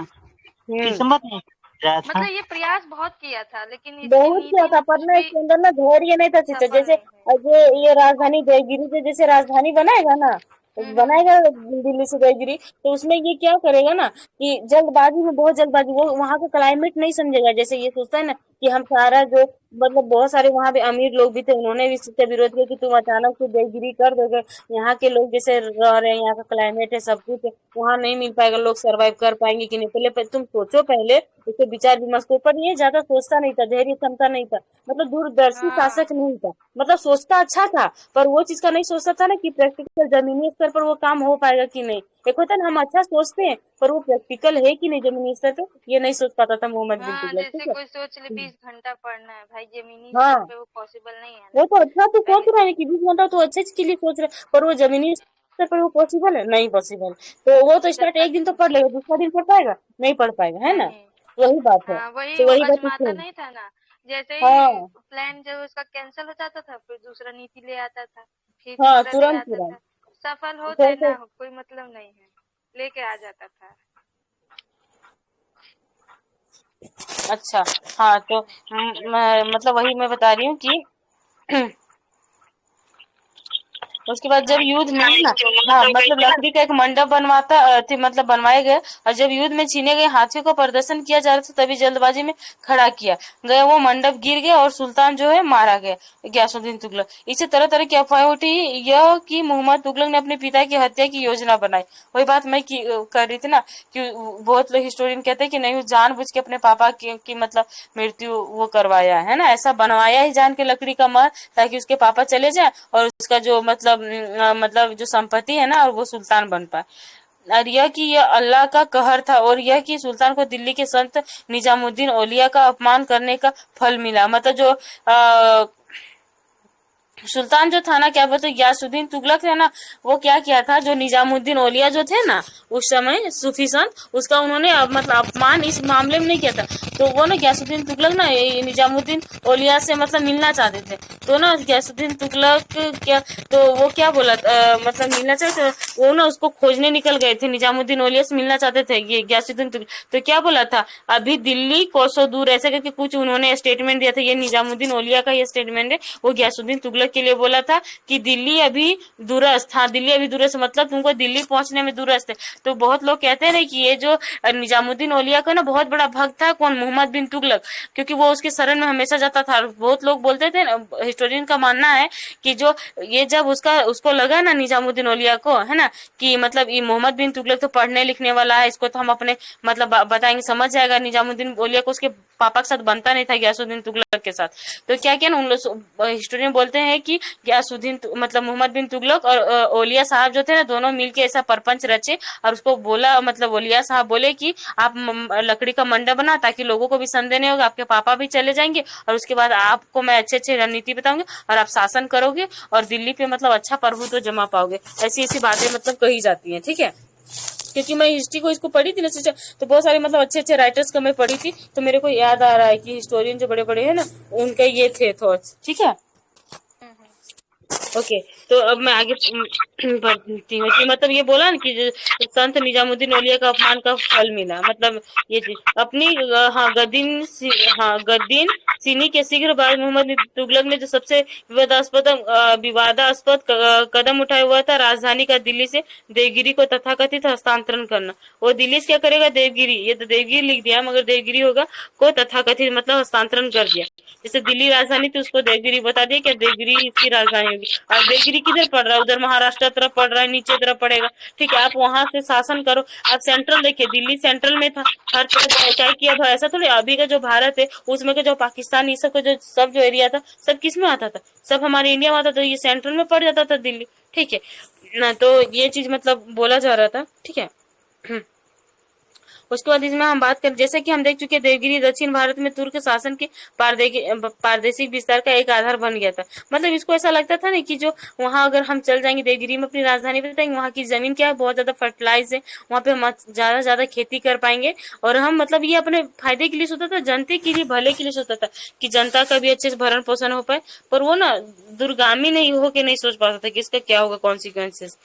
हम्म, किस्मत नहीं रहा था। मतलब ये प्रयास बहुत किया था, लेकिन इसकी बहुत किया नीति था, ना पर कुछ ना भी इसके अंदर ना धैर्य नहीं था सिस्टर। सफल जैसे नहीं हुई। ये राजधानी जयगिरी से जैसे राजधानी बनाएगा ना, हम्म। बनाएगा दिल्ली से जयगिरी, तो उसमें ये क्या करेगा ना कि जल्दबाजी में, बहुत जल्दबाजी, वो वहां का क्लाइमेट नहीं समझेगा। जैसे ये सोचता है ना कि हम सारा जो मतलब बहुत सारे वहां पे अमीर लोग भी थे, उन्होंने भी इसका विरोध किया कि तुम अचानक से देवगिरी कर दोगे, यहाँ के लोग जैसे रह रहे हैं, यहाँ का क्लाइमेट है, सब कुछ है, वहां नहीं मिल पाएगा, लोग सरवाइव कर पाएंगे कि नहीं, तुम सोचो पहले, उसके विचार विमर्श को। पर ये ज्यादा सोचता नहीं था, धैर्य क्षमता नहीं था, मतलब दूरदर्शी हाँ शासक नहीं था, मतलब सोचता अच्छा था, पर वो चीज का नहीं सोचता था ना कि प्रैक्टिकल जमीनी स्तर पर वो काम हो पाएगा कि नहीं। एक होता है ना, हम अच्छा सोचते हैं पर वो प्रैक्टिकल है कि नहीं जमीनी स्तर पे, ये नहीं सोच पाता था मोहम्मद बिन हाँ, तुगलक, जैसे ठीक है। कोई सोच ले 20 घंटा पढ़ना है, भाई जमीनी स्तर हाँ, पे वो पॉसिबल नहीं है वो ना। तो अच्छा तो सोच पहले रहे हैं कि 20 घंटा तो अच्छे के लिए सोच रहे हैं, पर वो जमीनी स्तर पर वो पॉसिबल है, नहीं पॉसिबल। तो वो तो जब स्टार्ट एक तक दिन तो पढ़ लेगा, दूसरा दिन पढ़ पाएगा, नहीं पढ़ पाएगा, है ना। नहीं, वही बात है, हाँ वही तो वो वही बात अजमाता इसमें। नहीं था ना। जैसे ही हाँ प्लान जब उसका कैंसिल हो जाता था, फिर दूसरा नीति ले आता था, फिर हाँ, तीसरा ले तुरंत आता तुरंत। था। सफल हो चाहे तो ना हो, कोई मतलब नहीं है, लेके आ जाता था। अच्छा, हाँ तो मतलब वही मैं बता रही हूँ कि उसके बाद जब हाँ युद्ध कि में ना, हाँ मतलब लकड़ी का एक मंडप बनवाता थी, मतलब बनवाए गए, और जब युद्ध में छीने गए हाथियों का प्रदर्शन किया जा रहा था, तभी जल्दबाजी में खड़ा किया गया वो मंडप गिर गया और सुल्तान जो है मारा गया, गयासुद्दीन तुगलक। इससे तरह तरह की अफवाहें उठी, यह कि मोहम्मद तुगलक ने अपने पिता की हत्या की योजना बनाई। वही बात मैं कर रही थी ना, कि बहुत लोग हिस्टोरियन कहते हैं कि नहीं, वो जानबूझ के अपने पापा की मतलब मृत्यु वो करवाया है ना, ऐसा बनवाया ही जान के लकड़ी का महल, ताकि उसके पापा चले जाए और उसका जो मतलब जो संपत्ति है ना, और वो सुल्तान बन पाए। और यह कि यह अल्लाह का कहर था, और यह कि सुल्तान को दिल्ली के संत निजामुद्दीन औलिया का अपमान करने का फल मिला। मतलब जो सुल्तान जो था ना, क्या बोलते गयासुद्दीन तुगलक है ना, वो क्या किया था, जो निजामुद्दीन औलिया जो थे ना उस समय सूफी संत, उसका उन्होंने मतलब अपमान इस मामले में नहीं किया था। तो वो ना गयासुद्दीन तुगलक ना निजामुद्दीन औलिया से मतलब मिलना चाहते थे, तो ना गयासुद्दीन तुगलक क्या, तो वो क्या बोला मतलब मिलना चाहते थे, वो ना उसको खोजने निकल गए थे, निजामुद्दीन औलिया से मिलना चाहते थे ये गयासुद्दीन तुगलक। तो क्या बोला था, अभी दिल्ली कोसों दूर, ऐसे करके कुछ उन्होंने स्टेटमेंट दिया था, ये निजामुद्दीन औलिया का ये स्टेटमेंट है, वो गयासुद्दीन तुगलक के लिए बोला था कि दिल्ली अभी दूरस्थ, हाँ दिल्ली अभी दूरस्थ, मतलब तुमको दिल्ली पहुंचने में दूरस्थ है। तो बहुत लोग कहते हैं ना कि ये जो निजामुद्दीन औलिया का ना बहुत बड़ा भक्त था, कौन, मोहम्मद बिन तुगलक, क्योंकि वो उसके शरण में हमेशा जाता था। बहुत लोग बोलते थे ना, हिस्टोरियन का मानना है कि जो ये जब उसको लगा ना निजामुद्दीन औलिया को, है ना, कि मतलब ये मोहम्मद बिन तुगलक तो पढ़ने लिखने वाला है, इसको तो हम अपने मतलब बताएंगे, समझ जाएगा। निजामुद्दीन औलिया को उसके पापा के साथ बनता नहीं था गयासुद्दीन तुगलक के साथ। तो क्या किया ना, उन लोग हिस्टोरियन बोलते हैं कि गयासुद्दीन मतलब मोहम्मद बिन तुगलक और औलिया साहब जो थे ना, दोनों मिलके ऐसा परपंच रचे, और उसको बोला, मतलब औलिया साहब बोले कि आप लकड़ी का मंडप बना, ताकि लोगों को भी संदेह नहीं होगा, आपके पापा भी चले जाएंगे, और उसके बाद आपको मैं अच्छे अच्छे रणनीति बताऊंगी, और आप शासन करोगे, और दिल्ली पे मतलब अच्छा प्रभुत्व जमा पाओगे। ऐसी ऐसी बातें मतलब कही जाती हैं, ठीक है। क्योंकि मैं हिस्ट्री को इसको पढ़ी थी ना सिस्टर, तो बहुत सारे मतलब अच्छे अच्छे राइटर्स का मैं पढ़ी थी, तो मेरे को याद आ रहा है कि हिस्टोरियन जो बड़े बड़े हैं ना, उनके ये थे थॉट्स, ठीक है। हम्म। ओके, तो अब मैं आगे बढ़ती हूँ कि मतलब ये बोला ना कि संत निजामुद्दीन औलिया का अपमान का फल मिला, मतलब ये चीज अपनी हाँ गद्दीन सीनी के शीघ्र बाद मोहम्मद तुगलक ने जो सबसे विवादास्पद कदम उठाया हुआ था, राजधानी का दिल्ली से देवगिरी को तथाकथित हस्तांतरण करना। वो दिल्ली से क्या करेगा, देवगिरी, ये तो देवगिरी लिख दिया मगर देवगिरी होगा, को तथाकथित मतलब हस्तांतरण कर दिया। जैसे दिल्ली राजधानी थी, उसको देवगिरी बता दिया, क्या देवगिरी इसकी राजधानी होगी। और देवगिरी किधर पड़ रहा है, उधर महाराष्ट्र तरफ पड़ रहा है, नीचे तरफ पड़ेगा, ठीक है। आप वहां से शासन करो। आप सेंट्रल देखिए, दिल्ली सेंट्रल में था, हर तरफ क्या किया था, ऐसा थोड़ी अभी का जो भारत है उसमें का जो पाकिस्तान, ये सब का जो सब जो एरिया था, सब किस में आता था, सब हमारे इंडिया में आता था, ये सेंट्रल में पड़ जाता था दिल्ली, ठीक है ना। तो ये चीज मतलब बोला जा रहा था, ठीक है। उसके बाद इसमें हम बात करें, जैसे कि हम देख चुके हैं, देवगिरी दक्षिण भारत में तुर्क शासन के पारदेशिक विस्तार का एक आधार बन गया था। मतलब इसको ऐसा लगता था ना कि जो वहां अगर हम चल जाएंगे देवगिरी में अपनी राजधानी बताएंगे, वहां की जमीन क्या है, बहुत ज्यादा फर्टिलाइज है, वहां पे हम ज्यादा ज्यादा खेती कर पाएंगे, और हम मतलब ये अपने फायदे के लिए सोचता था, जनता के लिए भले के लिए सोचता था कि जनता का भी अच्छे से भरण पोषण हो पाए। पर वो ना दूरगामी नहीं होके नहीं सोच पाता था कि इसका क्या होगा कॉन्सिक्वेंसेस।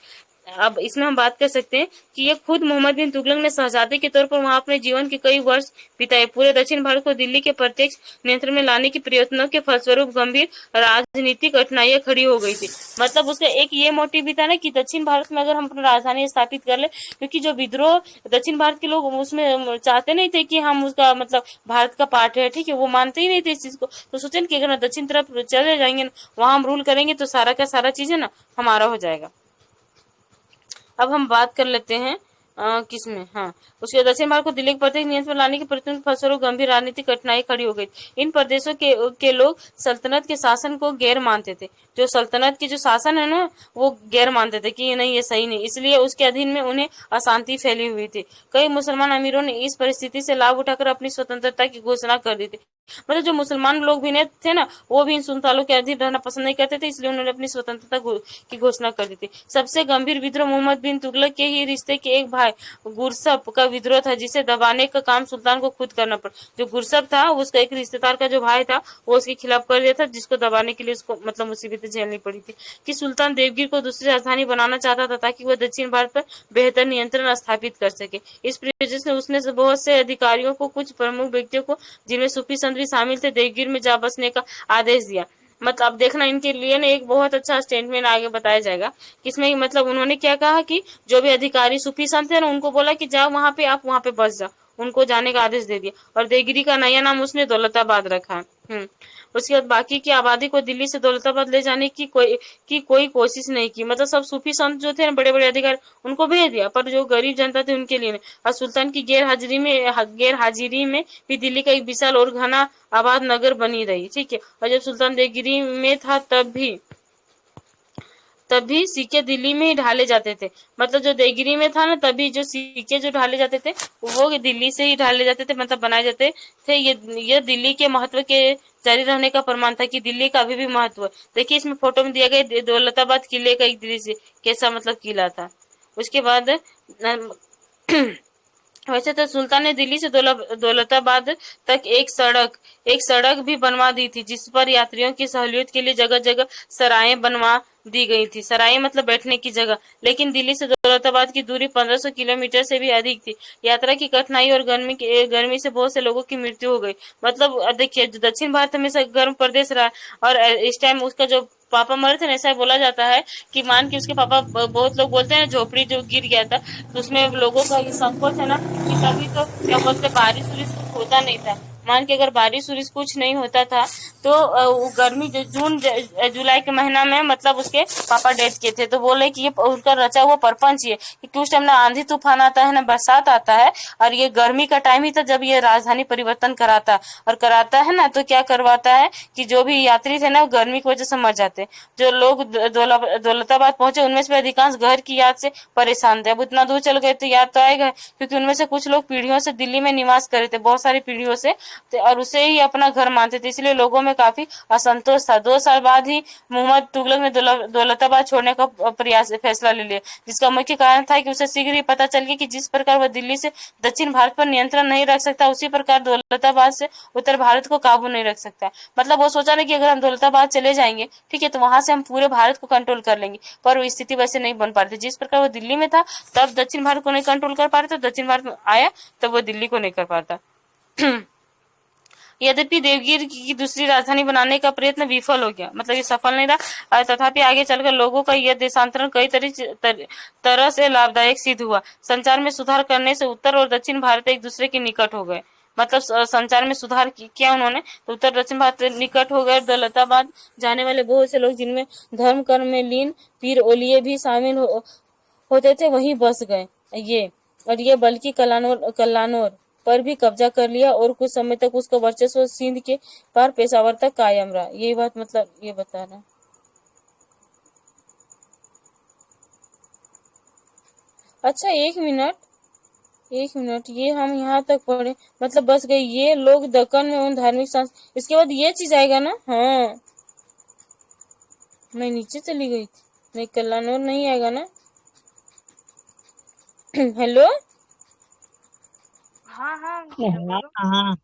अब इसमें हम बात कर सकते हैं कि ये खुद मोहम्मद बिन तुगलक ने शहजादे के तौर पर वहां अपने जीवन के कई वर्ष बिताए। पूरे दक्षिण भारत को दिल्ली के प्रत्यक्ष नियंत्रण में लाने के प्रयत्नों के फलस्वरूप गंभीर राजनीतिक कठिनाइयां खड़ी हो गई थी। मतलब उसका एक ये मोटिव भी था ना कि दक्षिण भारत में अगर हम अपनी राजधानी स्थापित कर ले, क्योंकि जो विद्रोह दक्षिण भारत के लोग उसमें चाहते नहीं थे कि हम उसका मतलब भारत का पार्ट है, ठीक है, वो मानते ही नहीं थे इस चीज को। तो सोचे कि अगर दक्षिण तरफ चले जाएंगे, वहां हम रूल करेंगे तो सारा का सारा चीज है ना हमारा हो जाएगा। अब हम बात कर लेते हैं किसमें, हाँ, उसके दक्षिण भारत को दिल्ली के प्रत्येक नियंत्रण में लाने के प्रयत्न के फलस्वरूप गंभीर राजनीतिक कठिनाई खड़ी हो गई। इन प्रदेशों के लोग सल्तनत के शासन को गैर मानते थे। जो सल्तनत की जो शासन है ना, वो गैर मानते थे कि ये नहीं, ये सही नहीं, इसलिए उसके अधीन में उन्हें अशांति फैली हुई थी। कई मुसलमान अमीरों ने इस परिस्थिति से लाभ उठाकर अपनी स्वतंत्रता की घोषणा कर दी थी। मतलब जो मुसलमान लोग भी थे ना, वो भी इन सुल्तानों के अधीन रहना पसंद नहीं करते थे, इसलिए उन्होंने अपनी स्वतंत्रता की घोषणा कर दी थी। सबसे गंभीर विद्रोह मोहम्मद बिन तुगलक के ही रिश्ते के एक भाई गुरसप का विद्रोह था, जिसे दबाने का काम सुल्तान को खुद करना पड़ा। जो गुरसप था, उसका एक रिश्तेदार का जो भाई था, वो उसके खिलाफ कर दिया था, जिसको दबाने के लिए उसको मतलब मुसीबतें झेलनी पड़ी थी। कि सुल्तान देवगिर को दूसरी राजधानी बनाना चाहता था ताकि वह दक्षिण भारत पर बेहतर नियंत्रण स्थापित कर सके। इस प्रयोजन से उसने बहुत से अधिकारियों को, कुछ प्रमुख व्यक्तियों को, जिनमें सूफी संत भी शामिल थे, देवगिर में जा बसने का आदेश दिया। मतलब अब देखना, इनके लिए ना एक बहुत अच्छा स्टेटमेंट आगे बताया जाएगा, किसमें मतलब उन्होंने क्या कहा कि जो भी अधिकारी सूफी संत है ना, उनको बोला कि जाओ वहां पे, आप वहां पे बस जाओ, उनको जाने का आदेश दे दिया। और देवगिरी का नया नाम उसने दौलताबाद रखा। उसके बाद बाकी की आबादी को दिल्ली से दौलताबाद ले जाने की कोई कोशिश नहीं की। मतलब सब सूफी संत जो थे ना, बड़े बड़े अधिकारी, उनको भेज दिया, पर जो गरीब जनता थी उनके लिए नहीं। और सुल्तान की गैर हाजिरी में भी दिल्ली का एक विशाल और घना आबाद नगर बनी रही, ठीक है। और जब सुल्तान देवगिरी में था तभी सिक्के दिल्ली में ही ढाले जाते थे। मतलब जो देवगिरी में था ना, तभी जो सिक्के जो ढाले जाते थे, वो दिल्ली से ही ढाले जाते थे, मतलब बनाए जाते थे। ये दिल्ली के महत्व के जारी रहने का प्रमाण था कि दिल्ली का अभी भी महत्व। देखिए इसमें फोटो में दिया गया दौलताबाद किले का एक दृश्य, कैसा मतलब किला था। उसके बाद वैसे तो सुल्तान ने दिल्ली से दौलताबाद तक एक सड़क भी बनवा दी थी, जिस पर यात्रियों की सहूलियत के लिए जगह जगह सरायें बनवा दी गई थी। सराय मतलब बैठने की जगह। लेकिन दिल्ली से दौलताबाद की दूरी 1500 किलोमीटर से भी अधिक थी। यात्रा की कठिनाई और गर्मी से बहुत से लोगों की मृत्यु हो गई। मतलब देखिए, दक्षिण भारत हमेशा गर्म प्रदेश रहा, और इस टाइम उसका जो पापा मरे थे ना, ऐसा बोला जाता है कि मान के उसके पापा, बहुत लोग बोलते हैं झोपड़ी जो गिर गया था, तो उसमें लोगों का ये संकोच है ना कि तभी तो क्या बोलते, बारिश वारिश कुछ होता नहीं था। मान के अगर बारिश वारिश कुछ नहीं होता था तो गर्मी जून जुलाई के महीना में मतलब उसके पापा डेथ किए थे। तो बोले कि ये उनका रचा हुआ परपंच ही है, क्योंकि उस टाइम ना आंधी तूफान आता है ना बरसात आता है, और ये गर्मी का टाइम ही था जब ये राजधानी परिवर्तन कराता है ना, तो क्या करवाता है कि जो भी यात्री थे ना, गर्मी की वजह से मर जाते। जो लोग दौलताबाद पहुंचे, उनमें से अधिकांश घर की याद से परेशान थे। अब इतना दूर चल गए तो याद तो आएगा, क्योंकि उनमें से कुछ लोग पीढ़ियों से दिल्ली में निवास करे थे, बहुत सारी पीढ़ियों से, और उसे ही अपना घर मानते थे, इसलिए लोगों में काफी असंतोष था। 2 साल बाद ही मोहम्मद तुगलक ने दौलताबाद छोड़ने का फैसला ले लिया, जिसका मुख्य कारण था कि उसे शीघ्र ही पता चल गया कि जिस प्रकार वह दिल्ली से दक्षिण भारत पर नियंत्रण नहीं रख सकता, उसी प्रकार दौलताबाद से उत्तर भारत को काबू नहीं रख सकता। मतलब वो सोचा ना कि अगर हम दौलताबाद चले जाएंगे, ठीक है, तो वहां से हम पूरे भारत को कंट्रोल कर लेंगे, पर वो स्थिति वैसे नहीं बन पा रही थी। जिस प्रकार वो दिल्ली में था, तब दक्षिण भारत को नहीं कंट्रोल कर पा रहे थे, दक्षिण भारत में आया तब वो दिल्ली को नहीं कर पाता। यद्यपि देवगिर की दूसरी राजधानी बनाने का प्रयत्न विफल हो गया, मतलब ये सफल नहीं रहा, तथापि आगे चलकर लोगों का यह देशांतरण कई तरह से लाभदायक सिद्ध हुआ। संचार में सुधार करने से उत्तर और दक्षिण भारत एक दूसरे के निकट हो गए। मतलब संचार में सुधार किया उन्होंने, तो उत्तर दक्षिण भारत निकट हो गए। दौलताबाद जाने वाले बहुत से लोग, जिनमें धर्म कर्म में लीन पीर ओलिये भी शामिल होते थे, वहीं बस गए। ये बल्कि कल्लानौर पर भी कब्जा कर लिया, और कुछ समय तक उसका वर्चस्व सिंध के पार पेशावर तक कायम रहा। यही बात मतलब ये बता रहा। अच्छा, एक मिनट, ये हम यहाँ तक पढ़े, मतलब बस गए ये लोग दक्कन में उन धार्मिक इसके बाद ये चीज आएगा ना। हाँ, मैं नीचे चली गई थी, नहीं कल्लानौर नहीं आएगा ना। हेलो, हाँ हाँ हाँ बोलो। हाँ हाँ,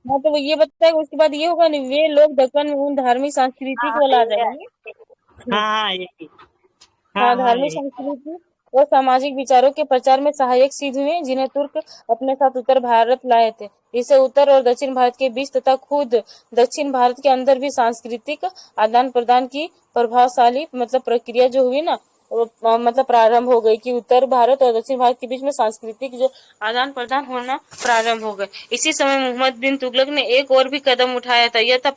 तो वो ये बताएगा, उसके बाद ये होगा नहीं, वे लोग दक्कन में उन धार्मिक हाँ सांस्कृतिक हाँ, वाला आ ये जाएगा है। नहीं। हाँ हाँ, यही। हाँ हाँ, हाँ धार्मिक यही। संस्कृति और सामाजिक विचारों के प्रचार में सहायक सिद्ध हुए, जिन्हें तुर्क अपने साथ उत्तर भारत लाए थे। इससे उत्तर और दक्षिण भारत के बीच तथा खुद दक्षिण भारत के अंदर भी सांस्कृतिक आदान प्रदान की प्रभावशाली मतलब प्रक्रिया जो हुई ना, वो मतलब प्रारंभ हो गई कि उत्तर भारत और दक्षिण भारत के बीच में सांस्कृतिक जो आदान प्रदान होना प्रारंभ हो गए। इसी समय मोहम्मद बिन तुगलक ने एक और भी कदम उठाया था, यह था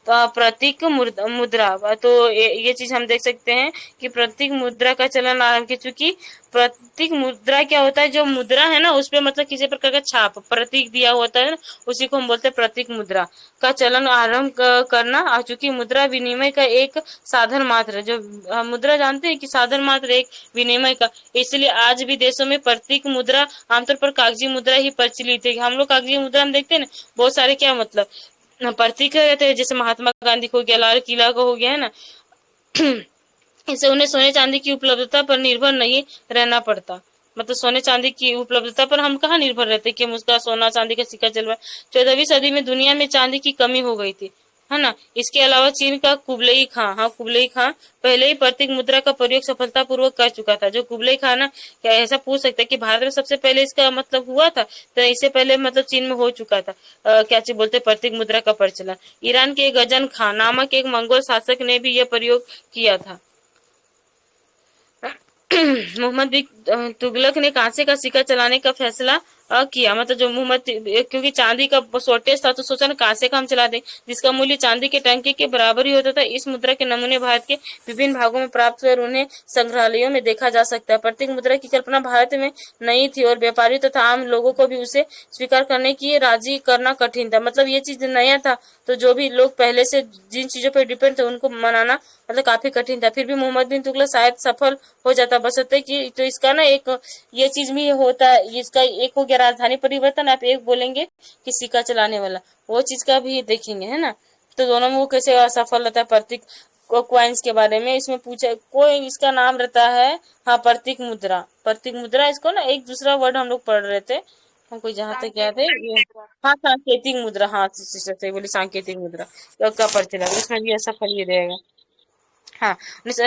प्रतीक मुद्रा। तो ये चीज हम देख सकते हैं कि प्रतीक मुद्रा का चलन आरंभ किया, चूंकि प्रतीक मुद्रा क्या होता है, जो मुद्रा है ना उसपे मतलब किसी प्रकार का छाप प्रतीक दिया होता है ना, उसी को हम बोलते हैं प्रतीक मुद्रा का चलन आरंभ करना। और चूंकि मुद्रा विनिमय का एक साधन मात्र है, जो मुद्रा जानते हैं कि साधन मात्र एक विनिमय का, इसलिए आज भी देशों में प्रतीक मुद्रा आमतौर पर कागजी मुद्रा ही प्रचलित है। हम लोग कागजी मुद्रा में देखते हैं ना बहुत सारे क्या मतलब प्रतीक रहते हैं, जैसे महात्मा गांधी को हो गया, लाल किला को हो गया है ना। इससे उन्हें सोने चांदी की उपलब्धता पर निर्भर नहीं रहना पड़ता। मतलब सोने चांदी की उपलब्धता पर हम कहाँ निर्भर रहते कि उसका सोना चांदी का सिक्का चल रहा है। 14वीं सदी में दुनिया में चांदी की कमी हो गई थी, है ना। इसके अलावा चीन का कुबलई खां, हाँ कुबलई खां पहले ही प्रतीक मुद्रा का प्रयोग सफलतापूर्वक कर चुका था। जो कुबलई खां ना, क्या ऐसा पूछ सकता है कि भारत में सबसे पहले इसका मतलब हुआ था, तो इससे पहले मतलब चीन में हो चुका था। क्या चीज बोलते प्रतीक मुद्रा का प्रचलन। ईरान के गजन खां नामक एक मंगोल शासक ने भी यह प्रयोग किया था। मोहम्मद बिन तुगलक ने कांसे का सिक्का चलाने का फैसला किया। मतलब जो मोहम्मद, क्योंकि चांदी का शॉर्टेज था तो सोचा ना कांसे का हम चला दें, जिसका मूल्य चांदी के टंके के बराबर ही होता था। इस मुद्रा के नमूने भारत के विभिन्न भागों में प्राप्त हुए और उन्हें संग्रहालयों में देखा जा सकता है। प्रतीक मुद्रा की कल्पना भारत में नहीं थी और व्यापारी तथा आम लोगों को भी उसे स्वीकार करने की राजी करना कठिन था। मतलब ये चीज नया था, तो जो भी लोग पहले से जिन चीजों पर डिपेंड थे उनको मनाना मतलब काफी कठिन था। फिर भी मोहम्मद बिन तुगलक शायद सफल हो जाता, बशर्ते कि तो इसका ना एक ये चीज भी होता है, इसका एक हो गया राजधानी परिवर्तन, आप एक बोलेंगे कि सिक्का चलाने वाला, वो चीज का भी देखेंगे, है ना। तो दोनों में वो कैसे असफल रहता है। प्रतीक क्वाइंस के बारे में इसमें पूछा, कोई इसका नाम रहता है, हाँ प्रतीक मुद्रा। प्रतीक मुद्रा इसको ना एक दूसरा वर्ड हम लोग पढ़ रहे थे, हमको जहाँ तक याद है सांकेतिक ये, मुद्रा। हाँ सांकेतिक मुद्रा, हाँ सिस्टर सही बोली, सांकेतिक मुद्रा का प्रचलन, इसमें भी असफल ही रहेगा। हाँ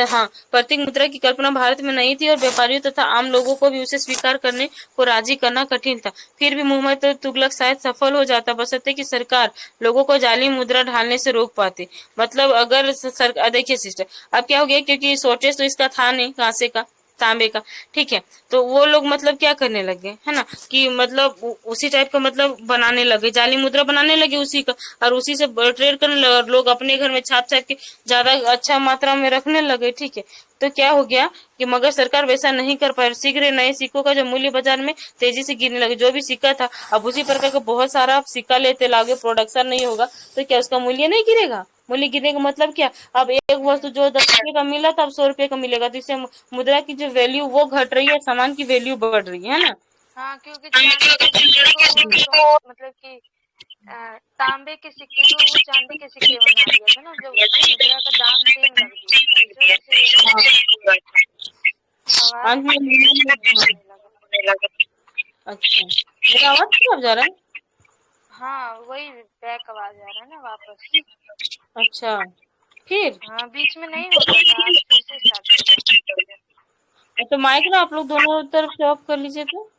हाँ, प्रतीक मुद्रा की कल्पना भारत में नहीं थी और व्यापारियों तथा आम लोगों को भी उसे स्वीकार करने को राजी करना कठिन था। फिर भी मोहम्मद तुगलक शायद सफल हो जाता, बशर्ते कि सरकार लोगों को जाली मुद्रा ढालने से रोक पाती। मतलब अगर सरकार, देखिए सिस्टर अब क्या हो गया, क्योंकि शॉर्टेज तो इसका था नहीं कांसे का तांबे का, ठीक है, तो वो लोग मतलब क्या करने लगे, है ना, कि मतलब उसी टाइप का मतलब बनाने लगे, जाली मुद्रा बनाने लगे उसी का, और उसी से ट्रेड करने लगे और लोग अपने घर में छाप छाप के ज्यादा अच्छा मात्रा में रखने लगे, ठीक है। तो क्या हो गया कि मगर सरकार वैसा नहीं कर पाई, शीघ्र नए सिक्कों का जो मूल्य बाजार में तेजी से गिरने लगे। जो भी सिक्का था, अब उसी प्रकार का बहुत सारा आप सिक्का लेते लागे, प्रोडक्शन नहीं होगा तो क्या उसका मूल्य नहीं गिरेगा। मूल्य गिरने का मतलब क्या, अब एक वस्तु जो 10 रुपए का मिला था अब 100 रुपए का मिलेगा, तो इससे मुद्रा की जो वैल्यू वो घट रही है, सामान की वैल्यू बढ़ रही है ना। हाँ, क्योंकि चांदी के सिक्के को वो मतलब कि तांबे के सिक्के को वो चांदी के सिक्के बना दिया था ना, जब मुद्रा का दाम सेम लग दिया था, इस वजह से ये हुआ था। आवाज अंत में बीच में होने लगा। अच्छा, मेरा आवाज कब जा रहा है। हाँ, वही बैक आवाज आ रहा है ना वापस। अच्छा, फिर हाँ, बीच में नहीं होता था, आज फिर से स्टार्ट हो गया। तो माइक ना आप लोग दोनों तरफ से ऑफ कर लीजिए तो।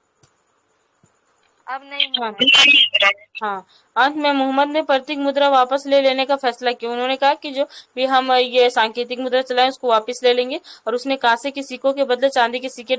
अब नहीं हो हाँ रहा है। हाँ, अंत में मोहम्मद ने प्रतीक मुद्रा वापस ले लेने का फैसला किया। उन्होंने कहा कि जो भी हम ये सांकेतिक मुद्रा चलाएं उसको वापस ले लेंगे, और उसने कांसे के सिक्कों के बदले चांदी के सिक्के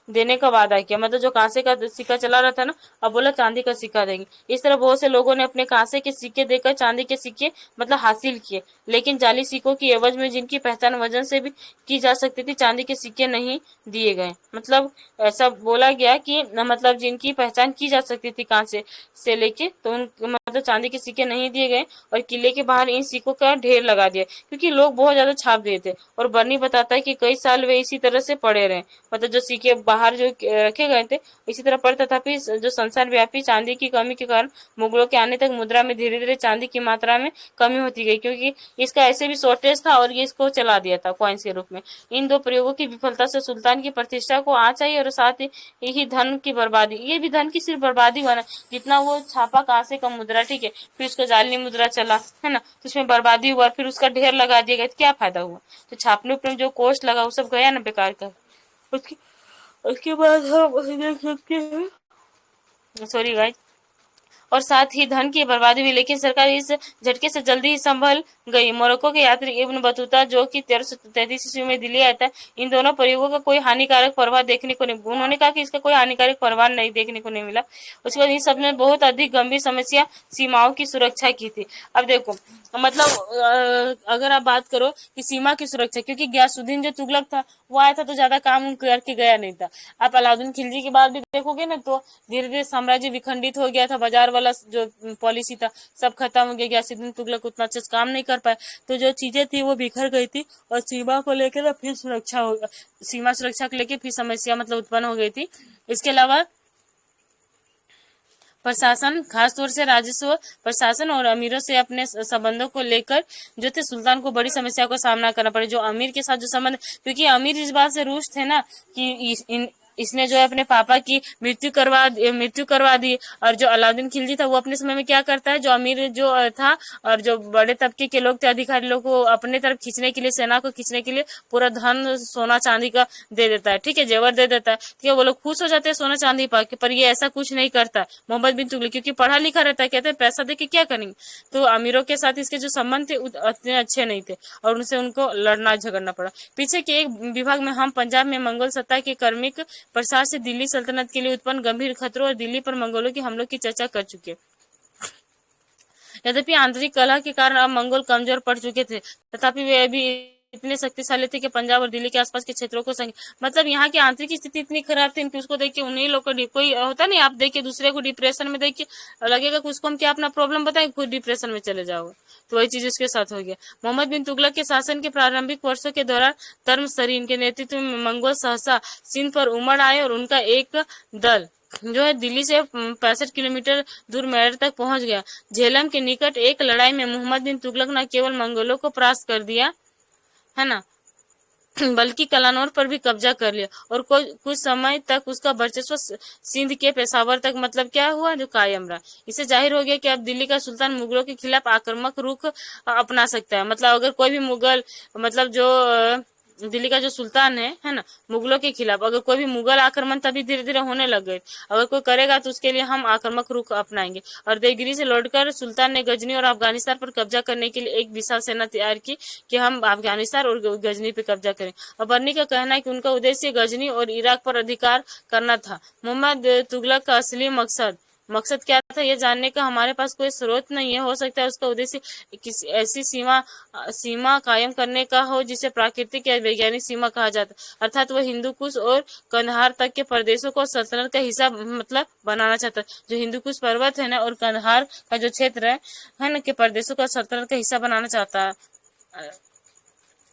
देने का वादा किया। मतलब जो कांसे का सिक्का चला रहा था ना, अब बोला चांदी का सिक्का देंगे। इस तरह बहुत से लोगों ने अपने कांसे के सिक्के देकर चांदी के सिक्के मतलब हासिल किए, लेकिन जाली सिक्कों की एवज में जिनकी पहचान वजन से भी की जा सकती थी, चांदी के सिक्के नहीं दिए गए। मतलब ऐसा बोला गया कि मतलब जिनकी पहचान की जा सकती थी कांसे से लेके, तो उन मतलब चांदी के सिक्के नहीं दिए गए, और किले के बाहर इन सिक्कों का ढेर लगा दिया, क्योंकि लोग बहुत ज्यादा छाप दिए थे। और बर्नी बताता है कि कई साल वे इसी तरह से पड़े रहे, मतलब जो सिक्के बाहर जो रखे गए थे इसी तरह पड़े। तथापि जो संसार व्यापी चांदी की कमी के कारण मुगलों के आने तक मुद्रा में धीरे धीरे चांदी की मात्रा में कमी होती गई, क्योंकि इसका ऐसे भी शॉर्टेज था और ये इसको चला दिया था कॉइन्स के रूप में। इन दो प्रयोगों की विफलता से सुल्तान की प्रतिष्ठा को आँच आई, और साथ ही धन की बर्बादी, ये भी धन की सिर्फ बर्बादी हुआ ना, जितना वो छापा कहाँ से का मुद्रा, ठीक है, फिर उसका जाली मुद्रा चला, है ना, तो उसमें बर्बादी हुआ, फिर उसका ढेर लगा दिया गया, तो क्या फायदा हुआ? तो छापने उपने में जो कॉस्ट लगा वो सब गया ना बेकार का। उसके उसके बाद हम देख सकते हैं, सॉरी गाइस, और साथ ही धन की बर्बादी हुई, लेकिन सरकार इस झटके से जल्दी ही संभल गई। मोरक्को के यात्री इब्न बतूता, जो कि 1333 ईस्वी में दिल्ली आया था, इन दोनों प्रयोगों का कोई हानिकारक प्रभाव देखने को नहीं, उन्होंने कहा कि इसका कोई हानिकारक प्रभाव नहीं देखने को नहीं मिला। उसके बाद इन सब ने बहुत अधिक गंभीर समस्या सीमाओं की सुरक्षा की थी। अब देखो, मतलब अगर आप बात करो कि सीमा की सुरक्षा, क्योंकि गयासुद्दीन जो तुगलक था वो आया था तो ज्यादा काम करके गया नहीं था। आप अलाउद्दीन खिलजी के बाद भी देखोगे ना, तो धीरे धीरे साम्राज्य विखंडित हो गया था, बाजार वाला जो पॉलिसी था सब खत्म हो गया, गयासुद्दीन तुगलक उतना अच्छे से काम नहीं कर पाए, तो जो चीजें थी वो बिखर गई थी, और सीमा को लेकर ना फिर सुरक्षा हो, सीमा सुरक्षा को लेकर फिर समस्या मतलब उत्पन्न हो गई थी। इसके अलावा प्रशासन, खासतौर से राजस्व प्रशासन और अमीरों से अपने संबंधों को लेकर जो थे, सुल्तान को बड़ी समस्या का सामना करना पड़ा। जो अमीर के साथ जो संबंध, क्योंकि अमीर इस बात से रुष्ट थे ना कि इसने जो है अपने पापा की मृत्यु करवा दी। और जो अलाउद्दीन खिलजी था वो अपने समय में क्या करता है, जो अमीर जो था और जो बड़े तबके के लोग थे, अधिकारी लोग को अपने तरफ खींचने के लिए, सेना को खींचने के लिए पूरा धन सोना चांदी का दे देता है, ठीक है, जेवर दे देता है, ठीक है, वो लोग खुश हो जाते हैं सोना चांदी पाके, पर ये ऐसा कुछ नहीं करता मोहम्मद बिन तुगलक, क्योंकि पढ़ा लिखा रहता है, कहते हैं पैसा दे के क्या करेंगे। तो अमीरों के साथ इसके जो संबंध थे उतने अच्छे नहीं थे, और उनसे उनको लड़ना झगड़ना पड़ा। पीछे के एक विभाग में हम पंजाब में मंगोल सत्ता के कर्मिक प्रसार से दिल्ली सल्तनत के लिए उत्पन्न गंभीर खतरों और दिल्ली पर मंगोलों के हमलों की चर्चा कर चुके। यद्यपि आंतरिक कलह के कारण अब मंगोल कमजोर पड़ चुके थे, तथापि वे अभी इतने शक्तिशाली थे कि पंजाब और दिल्ली के आसपास के क्षेत्रों को मतलब यहाँ की आंतरिक स्थिति इतनी खराब थी कि उसको देख के उन्हीं लोग को कोई होता नहीं, आप देखिए दूसरे को डिप्रेशन में देख के लगेगा कि उसको हम क्या अपना प्रॉब्लम बताएं, खुद डिप्रेशन में चले जाओगे, तो वही चीज उसके साथ हो गया। मोहम्मद बिन तुगलक के शासन के प्रारंभिक वर्षों के दौरान तर्मसरीन के नेतृत्व में मंगोल सहसा सिंध पर उमड़ आए, और उनका एक दल जो है दिल्ली से 65 किलोमीटर दूर मेरठ तक पहुंच गया। झेलम के निकट एक लड़ाई में मोहम्मद बिन तुगलक न केवल मंगोलों को परास्त कर दिया, है ना, बल्कि कलानौर पर भी कब्जा कर लिया, और कुछ समय तक उसका वर्चस्व सिंध के पेशावर तक मतलब क्या हुआ, जो कायम रहा। इससे जाहिर हो गया कि अब दिल्ली का सुल्तान मुगलों के खिलाफ आक्रामक रुख अपना सकता है। मतलब अगर कोई भी मुगल, मतलब जो दिल्ली का जो सुल्तान है ना, मुगलों के खिलाफ अगर कोई भी मुगल आक्रमण तभी धीरे धीरे होने लग गए, अगर कोई करेगा तो उसके लिए हम आक्रामक रुख अपनाएंगे। और देवगिरी से लौटकर सुल्तान ने गजनी और अफगानिस्तान पर कब्जा करने के लिए एक विशाल सेना तैयार की कि हम अफगानिस्तान और गजनी पे कब्जा करें। और बर्नी का कहना है कि उनका उद्देश्य गजनी और इराक पर अधिकार करना था। मोहम्मद तुगलक का असली मकसद क्या था, यह जानने का हमारे पास कोई स्रोत नहीं है। हो सकता है उसका उद्देश्य किसी ऐसी सीमा कायम करने का हो जिसे प्राकृतिक या वैज्ञानिक सीमा कहा जाता, अर्थात वह हिंदू कुश और कंधार तक के प्रदेशों को सल्तनत का हिस्सा मतलब बनाना चाहता। जो हिंदू कुश पर्वत है ना और कंधार का जो क्षेत्र है ना, के प्रदेशों का सल्तनत का हिस्सा बनाना चाहता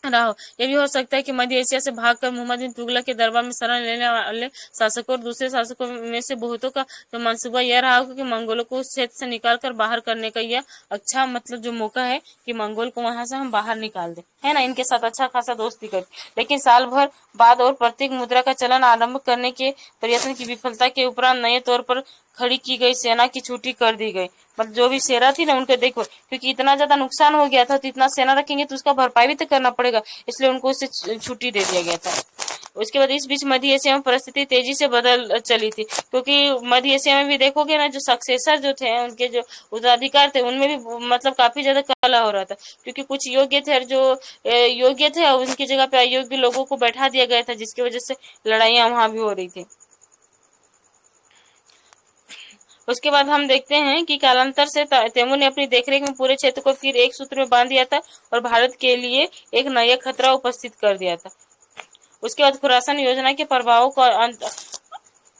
रहा हो। यह भी हो सकता है कि मध्य एशिया से भागकर मोहम्मद बिन तुगलक के दरबार में शरण लेने वाले शासकों और दूसरे शासकों में से बहुतों का जो मंसूबा यह रहा हो कि मंगोलों को उस क्षेत्र से निकालकर बाहर करने का यह अच्छा मतलब जो मौका है कि मंगोल को वहां से हम बाहर निकाल दें, है ना, इनके साथ अच्छा खासा दोस्ती कर। लेकिन साल भर बाद और प्रतीक मुद्रा का चलन आरंभ करने के प्रयत्न की विफलता के उपरांत नए तौर पर खड़ी की गई सेना की छुट्टी कर दी गई। मतलब जो भी सेना थी ना उनके, देखो क्योंकि इतना ज्यादा नुकसान हो गया था तो इतना सेना रखेंगे तो उसका भरपाई भी तो करना पड़ेगा, इसलिए उनको उससे छुट्टी दे दिया गया था। उसके बाद इस बीच मध्य एशिया में परिस्थिति तेजी से बदल चली थी, क्योंकि मध्य एशिया में भी देखोगे ना जो सक्सेसर जो थे उनके जो उत्तराधिकार थे उनमें भी मतलब काफी ज्यादा कलह हो रहा था, क्योंकि कुछ योग्य थे और जो योग्य थे और उनकी जगह पे अयोग्य लोगों को बैठा दिया गया था, जिसकी वजह से लड़ाइयां वहां भी हो रही थी। उसके बाद हम देखते हैं कि कालांतर से तैमूर ने अपनी देखरेख में पूरे क्षेत्र को फिर एक सूत्र में बांध दिया था और भारत के लिए एक नया खतरा उपस्थित कर दिया था। उसके बाद खुरासान योजना के प्रभावों को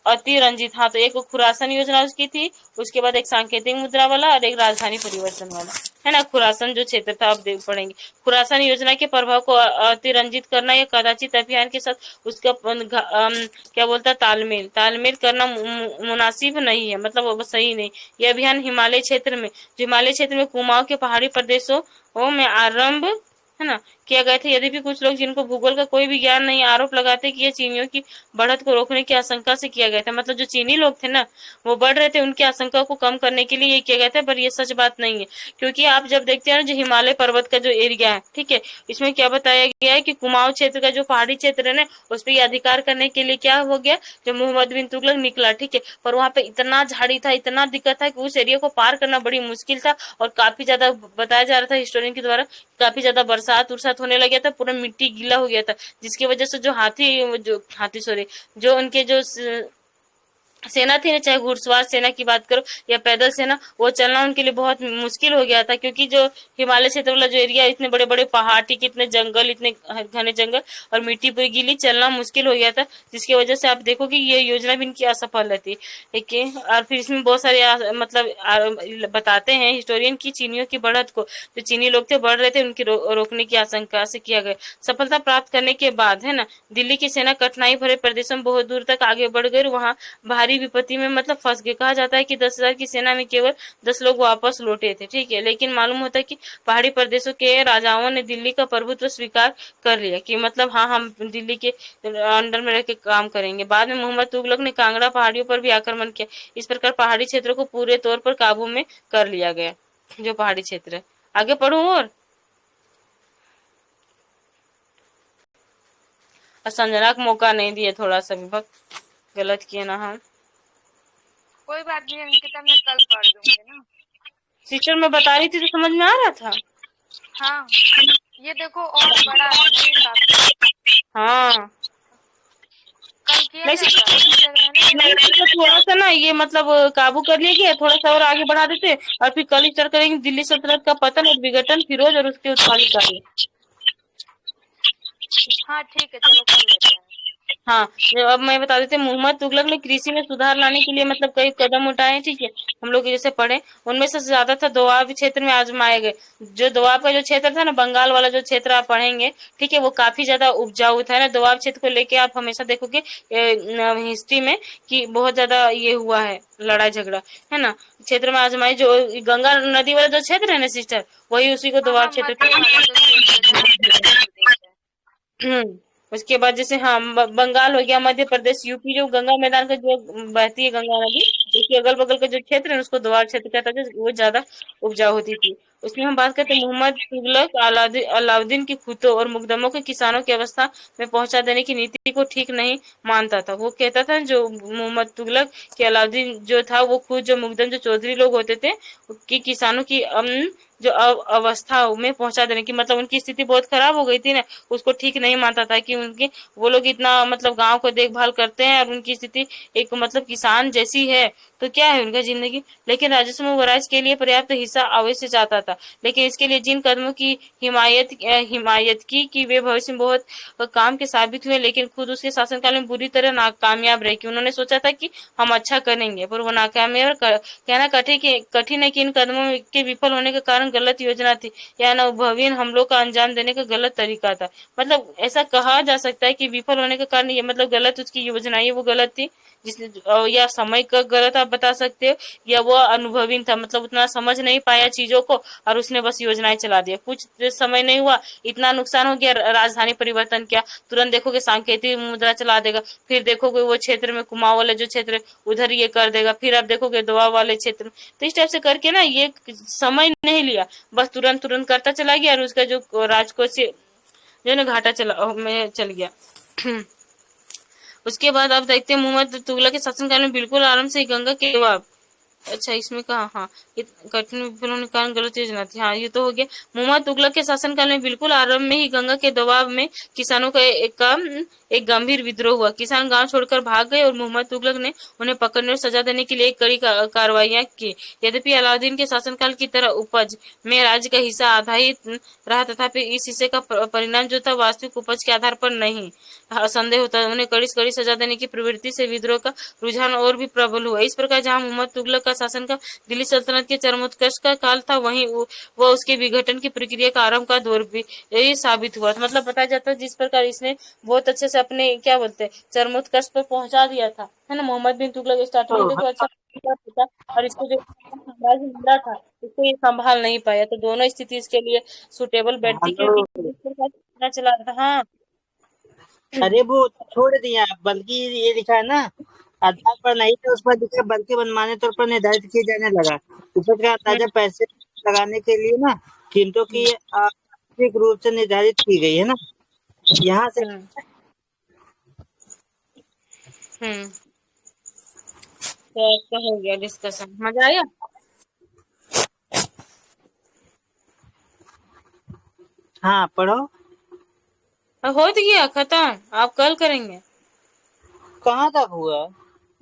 अतिरंजित, हाँ, तो एक खुरासान योजना उसकी थी, उसके बाद एक सांकेतिक मुद्रा वाला और एक राजधानी परिवर्तन वाला, है ना। खुरासान जो क्षेत्र था आप देख पढ़ेंगे। खुरासान योजना के प्रभाव को अतिरंजित करना या कदाचित अभियान के साथ उसका क्या बोलता तालमेल करना मुनासिब नहीं है, मतलब वो सही नहीं। यह अभियान हिमालय क्षेत्र में कुमाऊं के पहाड़ी प्रदेशों में आरंभ है ना, किया गए थे। यद्यपि कुछ लोग जिनको भूगोल का कोई भी ज्ञान नहीं आरोप लगाते कि ये चीनियों की बढ़त को रोकने की आशंका से किया गया था। मतलब जो चीनी लोग थे ना, वो बढ़ रहे थे, उनकी आशंका को कम करने के लिए ये किया गया था, पर ये सच बात नहीं है। क्योंकि आप जब देखते हैं ना, जो हिमालय पर्वत का जो एरिया है, ठीक है, इसमें क्या बताया गया है कि कुमाऊं क्षेत्र का जो पहाड़ी क्षेत्र है ना, उस पर अधिकार करने के लिए क्या हो गया, जो मोहम्मद बिन तुगलक निकला, ठीक है, पर वहां पे इतना झाड़ी था, इतना दिक्कत था कि उस एरिया को पार करना बड़ी मुश्किल था। और काफी ज्यादा बताया जा रहा था हिस्टोरियन के द्वारा, काफी ज्यादा बरसात उरसात होने लग गया था, पूरा मिट्टी गीला हो गया था, जिसकी वजह से जो हाथी सॉरी, जो उनके जो सेना थी ना, चाहे घुड़सवार सेना की बात करो या पैदल सेना, वो चलना उनके लिए बहुत मुश्किल हो गया था। क्योंकि जो हिमालय क्षेत्र वाला जो एरिया, इतने बड़े बड़े पहाड़, ठीक, इतने जंगल, इतने घने जंगल और मिट्टी पूरी गीली, चलना मुश्किल हो गया था, जिसकी वजह से आप देखो कि ये योजना भी इनकी असफल रहती है। और फिर इसमें बहुत सारे बताते हैं हिस्टोरियन की चीनियों की बढ़त को, जो चीनी लोग थे बढ़ रहे थे, उनकी रोकने की आशंका से किया गया। सफलता प्राप्त करने के बाद, है ना, दिल्ली की सेना कठिनाई भरे प्रदेशों में बहुत दूर तक आगे बढ़ गई। वहां भारी विपत्ति में मतलब फंस गए। कहा जाता है कि 10,000 की सेना में केवल 10 लोग वापस लौटे थे, ठीक है, लेकिन मालूम होता है कि पहाड़ी प्रदेशों के राजाओं ने दिल्ली का प्रभुत्व स्वीकार कर लिया, कि मतलब हाँ, हम दिल्ली के अंडर में रह के काम करेंगे। बाद में मोहम्मद तुगलक ने कांगड़ा पहाड़ियों पर भी आक्रमण किया। इस प्रकार पहाड़ी क्षेत्रों को पूरे तौर पर काबू में कर लिया गया, जो पहाड़ी क्षेत्र है। आगे पढ़ूं और संजना को मौका नहीं दिया, थोड़ा सा भी गलत किए ना हम। कोई बात नहीं अंकिता, मैं कल पढ़ दूंगी ना। सिस्टर मैं बता रही थी तो समझ में आ रहा था। हाँ, ये देखो और बड़ा है ना ये काफी। हाँ, कल किया नहीं जाता थोड़ा सा ना ये मतलब काबू कर लिया गया, थोड़ा सा और आगे बढ़ा देते, और फिर कल स्टार्ट करेंगे दिल्ली सल्तनत का पतन और विघटन, फिरोज और उसके उत्तराधिकारी। हाँ ठीक है, चलो कर लेते हैं। हाँ, अब मैं बता देती हूँ, मोहम्मद तुगलक ने कृषि में सुधार लाने के लिए मतलब कई कदम उठाए, ठीक है, हम लोग जैसे पढ़े, उनमें से ज्यादा था दोआब क्षेत्र में आजमाए गए। जो दोआब का जो क्षेत्र था ना, बंगाल वाला जो क्षेत्र आप पढ़ेंगे, ठीक है, वो काफी ज्यादा उपजाऊ था ना। दोआब क्षेत्र को लेके आप हमेशा देखोगे हिस्ट्री में कि बहुत ज्यादा ये हुआ है, लड़ाई झगड़ा, है ना। क्षेत्र में आजमाई, जो गंगा नदी वाला जो क्षेत्र है ना सिस्टर, वही उसी को दोआब क्षेत्र उसके बाद जैसे हाँ, बंगाल हो गया, मध्य प्रदेश, यूपी, जो गंगा मैदान का जो बहती है गंगा नदी, उसके अगल बगल का जो क्षेत्र है उसको दोआब क्षेत्र कहता है, वो ज्यादा उपजाऊ होती थी। उसमें हम बात करते हैं, मोहम्मद तुगलक अलाउद्दीन की खुतों और मुकदमों के किसानों की अवस्था में पहुंचा देने की नीति को ठीक नहीं मानता था। वो कहता था, जो मोहम्मद तुगलक के अलाउद्दीन जो था, वो खुद जो मुकदम जो चौधरी लोग होते थे, कि किसानों की जो अवस्था में पहुंचा देने की, मतलब उनकी स्थिति बहुत खराब हो गई थी ना, उसको ठीक नहीं मानता था कि उनके वो लोग इतना मतलब गांव को देखभाल करते हैं और उनकी स्थिति एक मतलब किसान जैसी है, तो क्या है उनका जिंदगी। लेकिन राजस्व में वराज के लिए पर्याप्त हिस्सा अवश्य चाहता था, लेकिन इसके लिए जिन कदमों की हिमायत की कि वे भविष्य में बहुत काम के साबित हुए, लेकिन खुद उसके शासनकाल में बुरी तरह नाकामयाब रहे। कि उन्होंने सोचा था कि हम अच्छा करेंगे, पर वो नाकामयाब कहना कठिन है कि इन कदमों के विफल होने के कारण गलत योजना थी या अनुभवीन हमलों का अंजाम देने का गलत तरीका था। मतलब ऐसा कहा जा सकता है कि विफल होने के कारण ये मतलब गलत उसकी योजना है, वो गलत थी, जिसने या समय का गलत आप बता सकते हो, या वो अनुभवीन था, मतलब उतना समझ नहीं पाया चीजों को और उसने बस योजनाएं चला दिया। कुछ समय नहीं हुआ, इतना नुकसान हो गया, राजधानी परिवर्तन किया, तुरंत देखोगे सांकेतिक मुद्रा चला देगा, फिर देखोगे वो क्षेत्र में कुमाऊं वाले जो क्षेत्र उधर ये कर देगा, फिर आप देखोगे दोआब वाले क्षेत्र में। तो इस टाइप से करके ना, ये समय नहीं लिया, बस तुरंत तुरंत करता चला गया और उसका जो राजकोष जो ना घाटा में चल गया। उसके बाद आप देखते हैं, मोहम्मद तुगलक के शासनकाल में बिल्कुल आराम से गंगा के जवाब, अच्छा इसमें कहा, हाँ, कठिन विफलों के कारण गलत योजना थी, हाँ ये तो हो गया। मोहम्मद तुगलक के शासनकाल में बिल्कुल आरंभ में ही गंगा के दबाव में किसानों का एक गंभीर विद्रोह हुआ। किसान गांव छोड़कर भाग गए और मोहम्मद तुगलक ने उन्हें पकड़ने और सजा देने के लिए एक कड़ी कार्रवाइयां की। यद्यपि अलाउद्दीन के शासनकाल की तरह उपज में राज्य का हिस्सा आधारित रहा, तथापि इस हिस्से का परिणाम जो था वास्तविक उपज के आधार पर नहीं, संदेह होता है। उन्हें कड़ी कड़ी सजा देने की प्रवृत्ति से विद्रोह का रुझान और भी प्रबल हुआ। इस प्रकार जहां मोहम्मद तुगलक का शासन का दिल्ली सल्तनत के चरमोत्कर्ष का काल था, वहीं वह उसके विघटन की प्रक्रिया का आरंभ का दौर भी यही साबित हुआ। मतलब बताया जाता है, जिस प्रकार इसने बहुत अच्छे से अपने क्या बोलते हैं चरमोत्कर्ष पर पहुंचा दिया था, है ना, मोहम्मद बिन तुगलक स्टार्टिंग में देखो अच्छा था और इसको जो साम्राज्य मिला था इसको ये संभाल नहीं पाया, तो दोनों स्थिति इसके लिए सुटेबल बैठती, क्योंकि हेलो। इस प्रकार से पता चला था। हाँ। अरे वो छोड़ दिया, बल्कि ये लिखा है ना, आधार पर नहीं था उस पर लिखा है, बल्कि मनमाने तौर पर निर्धारित किए जाने लगा। उपज का अंदाजा हम्म। पैसे लगाने के लिए ना कीमतों की आंतरिक रूप से निर्धारित की गई है ना, यहाँ से। हम्म। हम्म। तो आपका हो गया डिस्कशन, मजा आया। हाँ पढ़ो। हो तो गया खत्म, आप कल करेंगे। कहाँ तक हुआ?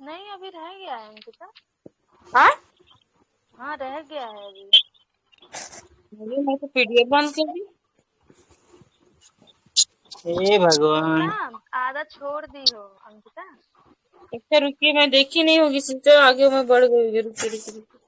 नहीं अभी रह गया है अंकिता। हाँ, हाँ रह गया है अभी। मैं तो पीडीएफ बंद कर दी। हे तुम भगवान। ना आधा छोड़ दी हो अंकिता। अच्छा रुकिए, मैं देखी नहीं होगी सिस्टर, आगे मैं बढ़ गई होगी, रुकिए रुकिए रुकिए।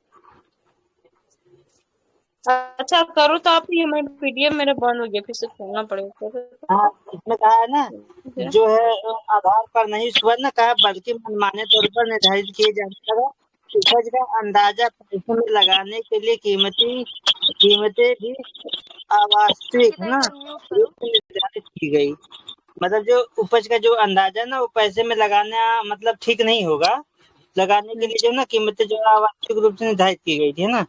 अच्छा आप करो तो आप ही, मैं पीडीएफ मेरा बंद हो गया, फिर से खोलना पड़ेगा। करो हाँ इसमें कहा है ना, तो। जो है आधार पर नहीं, उस पर ना कहा बल्कि मनमाने तौर पर निर्धारित किए जाने लगा। उपज का अंदाजा पैसे में लगाने के लिए कीमतें भी अवास्तविक है अंकिता ना एक बार म्यूट रूप करो। से निर्धारित की गई। मतलब जो उपज का जो अंदाजा ना वो पैसे में लगाना मतलब ठीक नहीं होगा। लगाने के हम्म। लिए जो ना कीमतें जो है अवास्तविक रूप से निर्धारित की गई थी ना।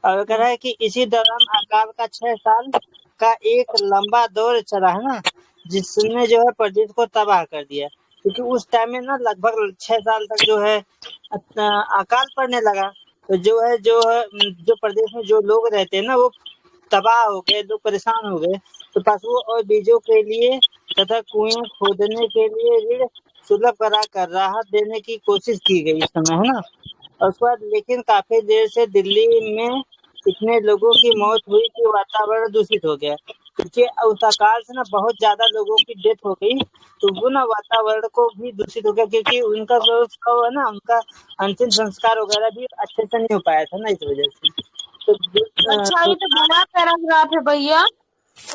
और कह हम्म। रहा है कि इसी दौरान अकाल का 6 साल का एक लंबा दौर चला है ना, जिसने जो है प्रदेश को तबाह कर दिया। क्योंकि उस टाइम में ना लगभग 6 साल तक जो है अकाल पड़ने लगा। तो जो प्रदेश में जो लोग रहते हैं ना वो तबाह हो गए, लोग परेशान हो गए। तो पशुओं और बीजों के लिए तथा कुएं खोदने के लिए ऋण सुलभ करा कर राहत देने की कोशिश की गई इस समय, है ना। और उसके बाद लेकिन काफी देर से दिल्ली में इतने लोगों की मौत हुई कि वातावरण दूषित हो गया। क्योंकि उस अकाल से ना बहुत ज्यादा लोगों की डेथ हो गई, तो वो ना वातावरण को भी दूषित हो गया, क्योंकि उनका जो है ना उनका अंतिम संस्कार वगैरह भी अच्छे से नहीं हो पाया था ना, इस वजह से। अच्छा तो ये तो बड़ा पैराग्राफ है भैया। है।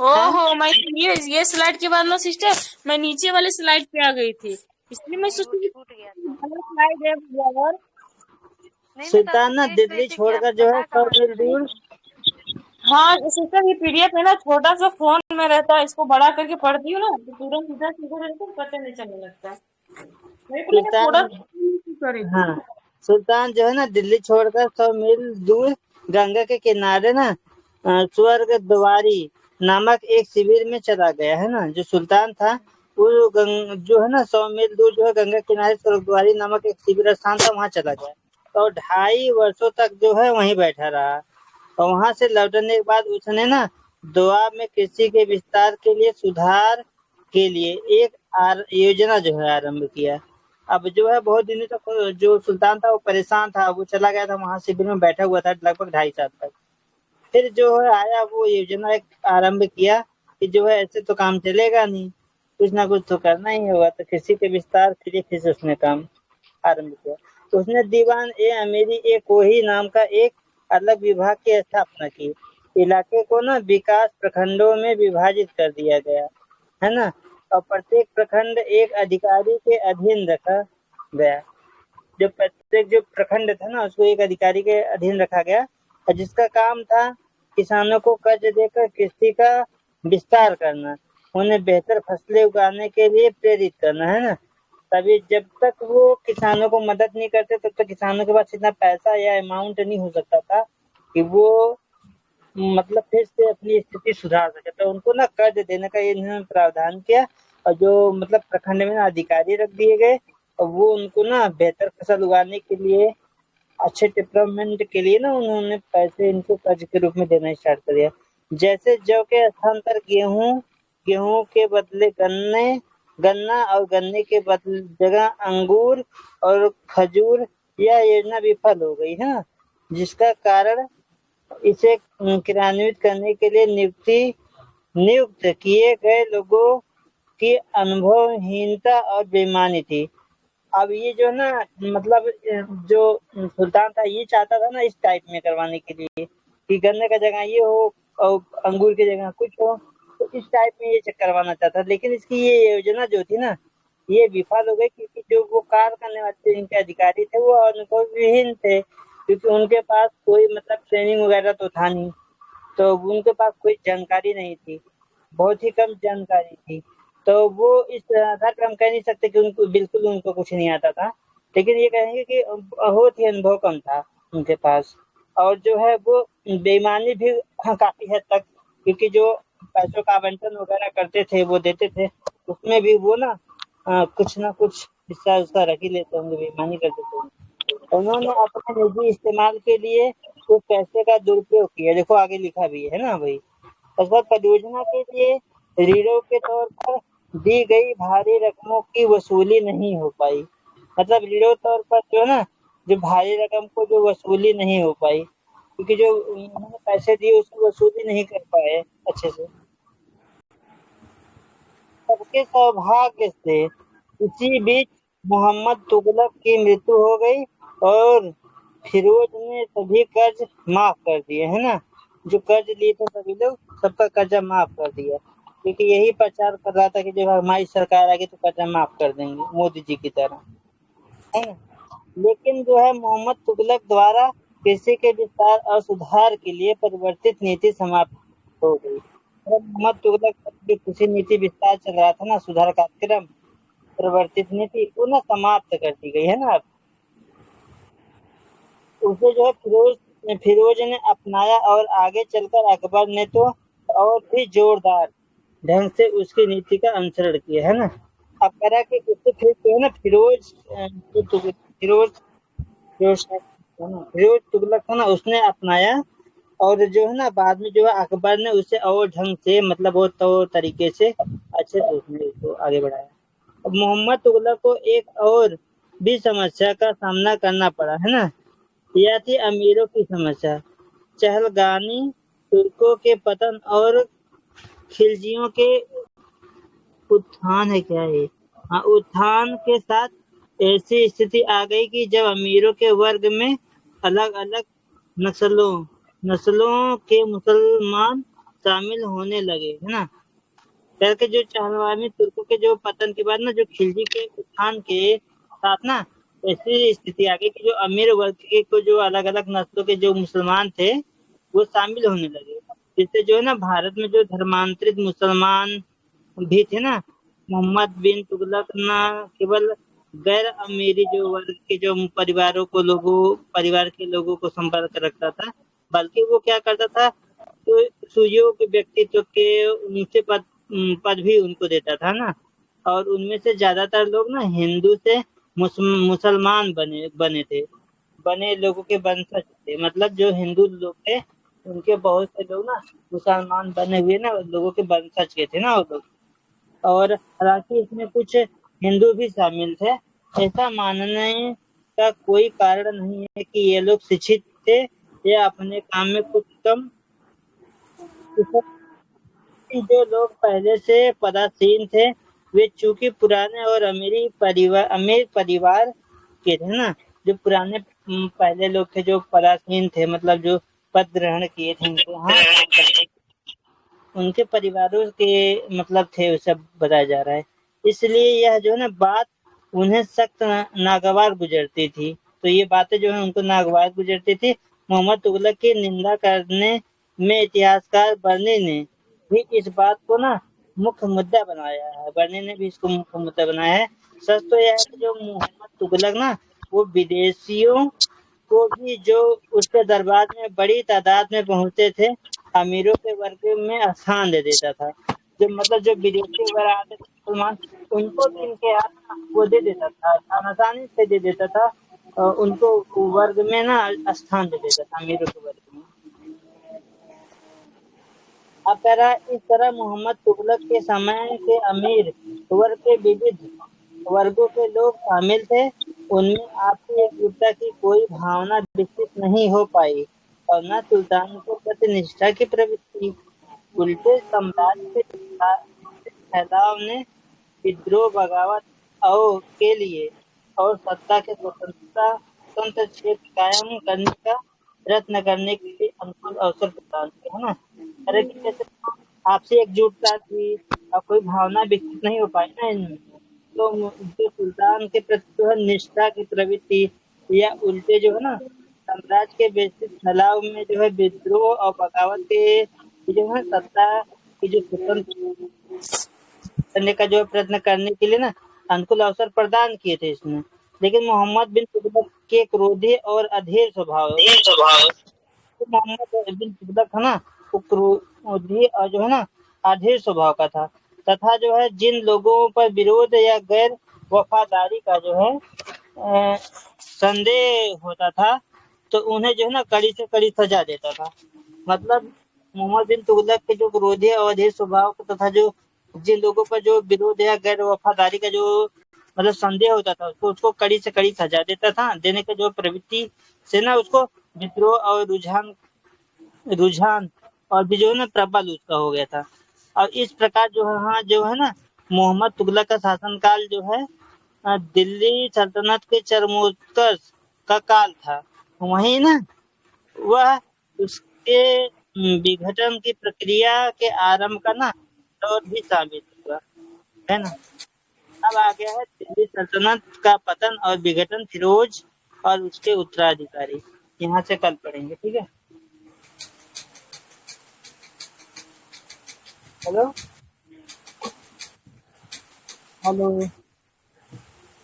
ओहो, मैं ये स्लाइड के बाद ना सिस्टर, मैं नीचे वाले स्लाइड पे आ गई थी, इसलिए मैं नहीं वो सोची कि छूट गया था। बड़ा स्लाइड है भैया। और नहीं मैं तो आपको सुल्तान ना पूछ रही दिल्ली थी कि आप छोड़कर जो है पढ़ा 100 कहाँ से मील रही दूर। थी। हाँ सिस्टर, ये पीडीएफ है ना, छोटा सा फोन में रहता है, इसको बड़ा करके पढ़ती हूँ ना तो तुरंत इधर से उधर एकदम पता नहीं चलने लगता है। मेरे को लगा थोड़ा सुल्तान। करेगी। हाँ सुल्तान जो है ना दिल्ली छोड़कर 100 मील दूर गंगा के किनारे ना स्वर्ग द्वारी नामक एक शिविर में चला गया है ना। जो सुल्तान था वो जो है ना 100 मील दूर जो है गंगा किनारे स्वर्ग द्वारी नामक एक शिविर स्थान था, वहां चला गया और 2.5 वर्षों तक जो है वहीं बैठा रहा। और वहां से लौटने के बाद उसने ना दोआब में कृषि के विस्तार के लिए सुधार के लिए एक योजना जो है आरंभ किया। अब जो है बहुत दिनों तक जो सुल्तान था वो परेशान था, वो चला गया था वहां शिविर में बैठा हुआ था लगभग 2.5 साल तक। फिर जो है आया वो योजना एक आरंभ किया कि जो है ऐसे तो काम चलेगा नहीं, कुछ ना कुछ तो करना ही होगा। तो कृषि के विस्तार के लिए फिर से उसने काम आरंभ किया। तो उसने दीवान ए अमीरी ए कोही नाम का एक अलग विभाग की स्थापना की। इलाके को ना विकास प्रखंडों में विभाजित कर दिया गया, है ना। और प्रत्येक प्रखंड एक अधिकारी के अधीन रखा गया। जो प्रत्येक जो प्रखंड था ना उसको एक अधिकारी के अधीन रखा गया, और जिसका काम था किसानों को कर्ज देकर कृषि का विस्तार करना, उन्हें बेहतर फसलें उगाने के लिए प्रेरित करना, है ना। तभी जब तक वो किसानों को मदद नहीं करते तब तक किसानों के पास इतना पैसा या अमाउंट नहीं हो सकता था कि वो मतलब फिर से अपनी स्थिति सुधार सके। तो उनको ना कर्ज देने का ये इन्होंने प्रावधान किया। और जो मतलब प्रखंड में ना अधिकारी रख दिए गए, और वो उनको ना बेहतर फसल उगाने के लिए अच्छे डेवलपमेंट के लिए ना उन्होंने पैसे इनको कर्ज के रूप में देना स्टार्ट कर दिया। जैसे जौ के स्थान पर गेहूं, गेहूं के बदले गन्ना और गन्ने के बदले जगह अंगूर और खजूर, यह योजना विफल हो गई है ना। जिसका कारण इसे क्रियान्वित करने के लिए नियुक्त किए गए लोगों की अनुभवहीनता और बेईमानी थी। अब ये जो ना मतलब जो सुल्तान था ये चाहता था ना इस टाइप में करवाने के लिए कि गन्ने का जगह ये हो और अंगूर की जगह कुछ हो, तो इस टाइप में ये चेक करवाना चाहता। लेकिन इसकी ये योजना जो थी ना ये विफल हो गई क्योंकि जो वो कार्य करने वाले इनके अधिकारी थे वो अनुभवहीन थे, क्योंकि उनके पास कोई मतलब ट्रेनिंग वगैरह तो था नहीं, तो उनके पास कोई जानकारी नहीं थी, बहुत ही कम जानकारी थी। तो वो इस आधार पर हम कह नहीं सकते कि उनको बिल्कुल उनको कुछ नहीं आता था, लेकिन ये कहेंगे कि बहुत ही अनुभव कम था उनके पास। और जो है वो बेईमानी भी काफ़ी हद तक, क्योंकि जो पैसों का आवंटन वगैरह करते थे, वो देते थे, उसमें भी वो ना कुछ ना कुछ हिस्सा उसका रख ही लेते होंगे, बेईमानी करते थे। उन्होंने अपने निजी इस्तेमाल के लिए उस पैसे का दुरुपयोग किया, देखो आगे लिखा भी है ना भाई। उसके बाद परियोजना के लिए ऋणों के तौर पर दी गई भारी रकमों की वसूली नहीं हो पाई, मतलब ऋणों तौर पर जो है ना, जो भारी रकम को जो वसूली नहीं हो पाई, क्योंकि जो उन्होंने पैसे दिए उसकी वसूली नहीं कर पाए अच्छे से। सबके सौभाग्य से इसी बीच मोहम्मद तुगलक की मृत्यु हो गई और फिरोज ने सभी कर्ज माफ कर दिए, है ना। जो कर्ज लिए थे सभी लोग, सबका कर्जा माफ कर दिया, क्योंकि यही प्रचार कर रहा था कि जब हमारी सरकार आएगी तो कर्जा माफ कर देंगे मोदी जी की तरह, है ना। लेकिन जो है मोहम्मद तुगलक द्वारा कृषि के विस्तार और सुधार के लिए परिवर्तित नीति समाप्त हो गई। और मोहम्मद तुगलक का जो कृषि नीति विस्तार चल रहा था ना, सुधार कार्यक्रम, परिवर्तित नीति, वो ना समाप्त कर दी गई, है ना। उसे जो है फिरोज ने अपनाया और आगे चलकर अकबर ने तो और भी जोरदार ढंग से उसकी नीति का अनुसरण किया, है ना। अब कह रहा है कि उससे फिर जो है ना फिरोज जो फिरोज तुगलक था ना, उसने अपनाया, और जो है ना बाद में जो है अकबर ने उसे और ढंग से मतलब वो तो तरीके से अच्छे से उसने इसको आगे बढ़ाया। अब मोहम्मद तुगलक को एक और भी समस्या का सामना करना पड़ा, है ना। यह थी अमीरों की समस्या। चहलगानी तुर्कों के पतन और खिलजियों के उत्थान है क्या ये, हाँ, उत्थान के साथ ऐसी स्थिति आ गई कि जब अमीरों के वर्ग में अलग अलग नस्लों नस्लों के मुसलमान शामिल होने लगे, है ना। करके जो चहलगामी तुर्कों के जो पतन के बाद ना, जो खिलजी के उत्थान के साथ ना ऐसी स्थिति आ गई कि जो अमीर वर्ग के को जो अलग अलग नस्लों के जो मुसलमान थे वो शामिल होने लगे, जिससे जो है ना भारत में जो धर्मांतरित मुसलमान भी थे ना, मोहम्मद बिन तुगलक न केवल गैर अमीरी जो वर्ग के जो परिवार के लोगों को संपर्क रखता था, बल्कि वो क्या करता था, तो सुयोग्य व्यक्तित्व के ऊंचे पद भी उनको देता था ना। और उनमें से ज्यादातर लोग ना हिंदू से मुसलमान बने लोगों के वंशज थे, मतलब जो हिंदू लोग थे उनके बहुत से लोग ना मुसलमान बने हुए ना लोगों के वंशज के थे ना वो लोग। और हालांकि इसमें कुछ हिंदू भी शामिल थे, ऐसा मानने का कोई कारण नहीं है कि ये लोग शिक्षित थे या अपने काम में कुछ कम कुशल। जो लोग पहले से पदासीन थे वे चूंकि पुराने और अमीर परिवार के थे ना, जो पुराने पहले लोग थे जो पदासीन थे, मतलब जो पद ग्रहण किए थे उनको, हाँ, उनके परिवारों के मतलब थे, वो सब बताया जा रहा है। इसलिए यह जो है ना बात उन्हें सख्त नागवार गुजरती थी, तो ये बातें जो है उनको नागवार गुजरती थी। मोहम्मद तुगलक की निंदा करने में इतिहासकार बर्नी ने भी इस बात को ना मुख्य मुद्दा बनाया है, बर्नी ने भी इसको मुख्य मुद्दा बनाया है। सच तो यह है कि जो मोहम्मद तुगलक ना वो विदेशियों को भी जो उसके दरबार में बड़ी तादाद में पहुंचते थे, अमीरों के वर्ग में स्थान दे देता था। जो मतलब जो विदेशी वगैरह आते थे मुसलमान, उनको भी इनके यहाँ वो दे देता था, आसानी से दे देता था, उनको वर्ग में ना स्थान दे देता था, अमीरों के वर्ग में। अब कह रहा है इस तरह मोहम्मद तुगलक के समय के अमीर वर्ग के विविध वर्गों के लोग शामिल थे, उनमें आपसी एकजुटता की कोई भावना विकसित नहीं हो पाई और न सुल्तान को प्रति निष्ठा की प्रवृत्ति। उल्टे साम्राज्य के फैलाव ने विद्रोह, बगावत और के लिए और सत्ता के स्वतंत्र क्षेत्र कायम करने का प्रयत्न करने के लिए अनुकूल अवसर प्रदान किया, है ना। अरे कि जैसे आपसी एकजुटता थी और कोई भावना विकसित नहीं हो पाई ना इनमें, तो जो सुल्तान के प्रति जो है निष्ठा की प्रवृत्ति या उल्टे जो है ना साम्राज्य के विस्तृत फैलाव में जो है विद्रोह और बगावत के जो है सत्ता की जो स्वतंत्र करने का जो प्रयत्न करने के लिए ना अनुकूल अवसर प्रदान किए थे इसने। लेकिन मोहम्मद बिन तुगलक के क्रोधी और अधीर स्वभाव तो मोहम्मद बिन तुगलक है ना वो क्रोधी और जो है ना अधीर स्वभाव का था तथा जो है जिन लोगों पर विरोध या गैर वफादारी का जो है संदेह होता था तो उन्हें जो है ना कड़ी से कड़ी सजा देता था। मतलब मोहम्मद बिन तुगलक के जो क्रोधी और अधीर स्वभाव तथा जो जिन लोगों पर जो विरोध या गैर वफादारी का जो मतलब संदेह होता था उसको कड़ी से कड़ी सजा देता था देने का जो प्रवृत्ति से ना उसको विद्रोह और रुझान और भी जो है ना प्रबल उसका हो गया था। और इस प्रकार जो है हाँ जो है ना मोहम्मद तुगलक का शासनकाल जो है दिल्ली सल्तनत के चरमोत्कर्ष का काल था। वहीं ना वह उसके विघटन की प्रक्रिया के आरंभ का ना दौर भी साबित हुआ है ना। अब आ गया है दिल्ली सल्तनत का पतन और विघटन फिरोज और उसके उत्तराधिकारी। यहाँ से कल पढ़ेंगे ठीक है। हेलो हेलो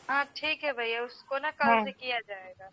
हाँ ठीक है भैया, उसको ना कल हाँ से किया जाएगा।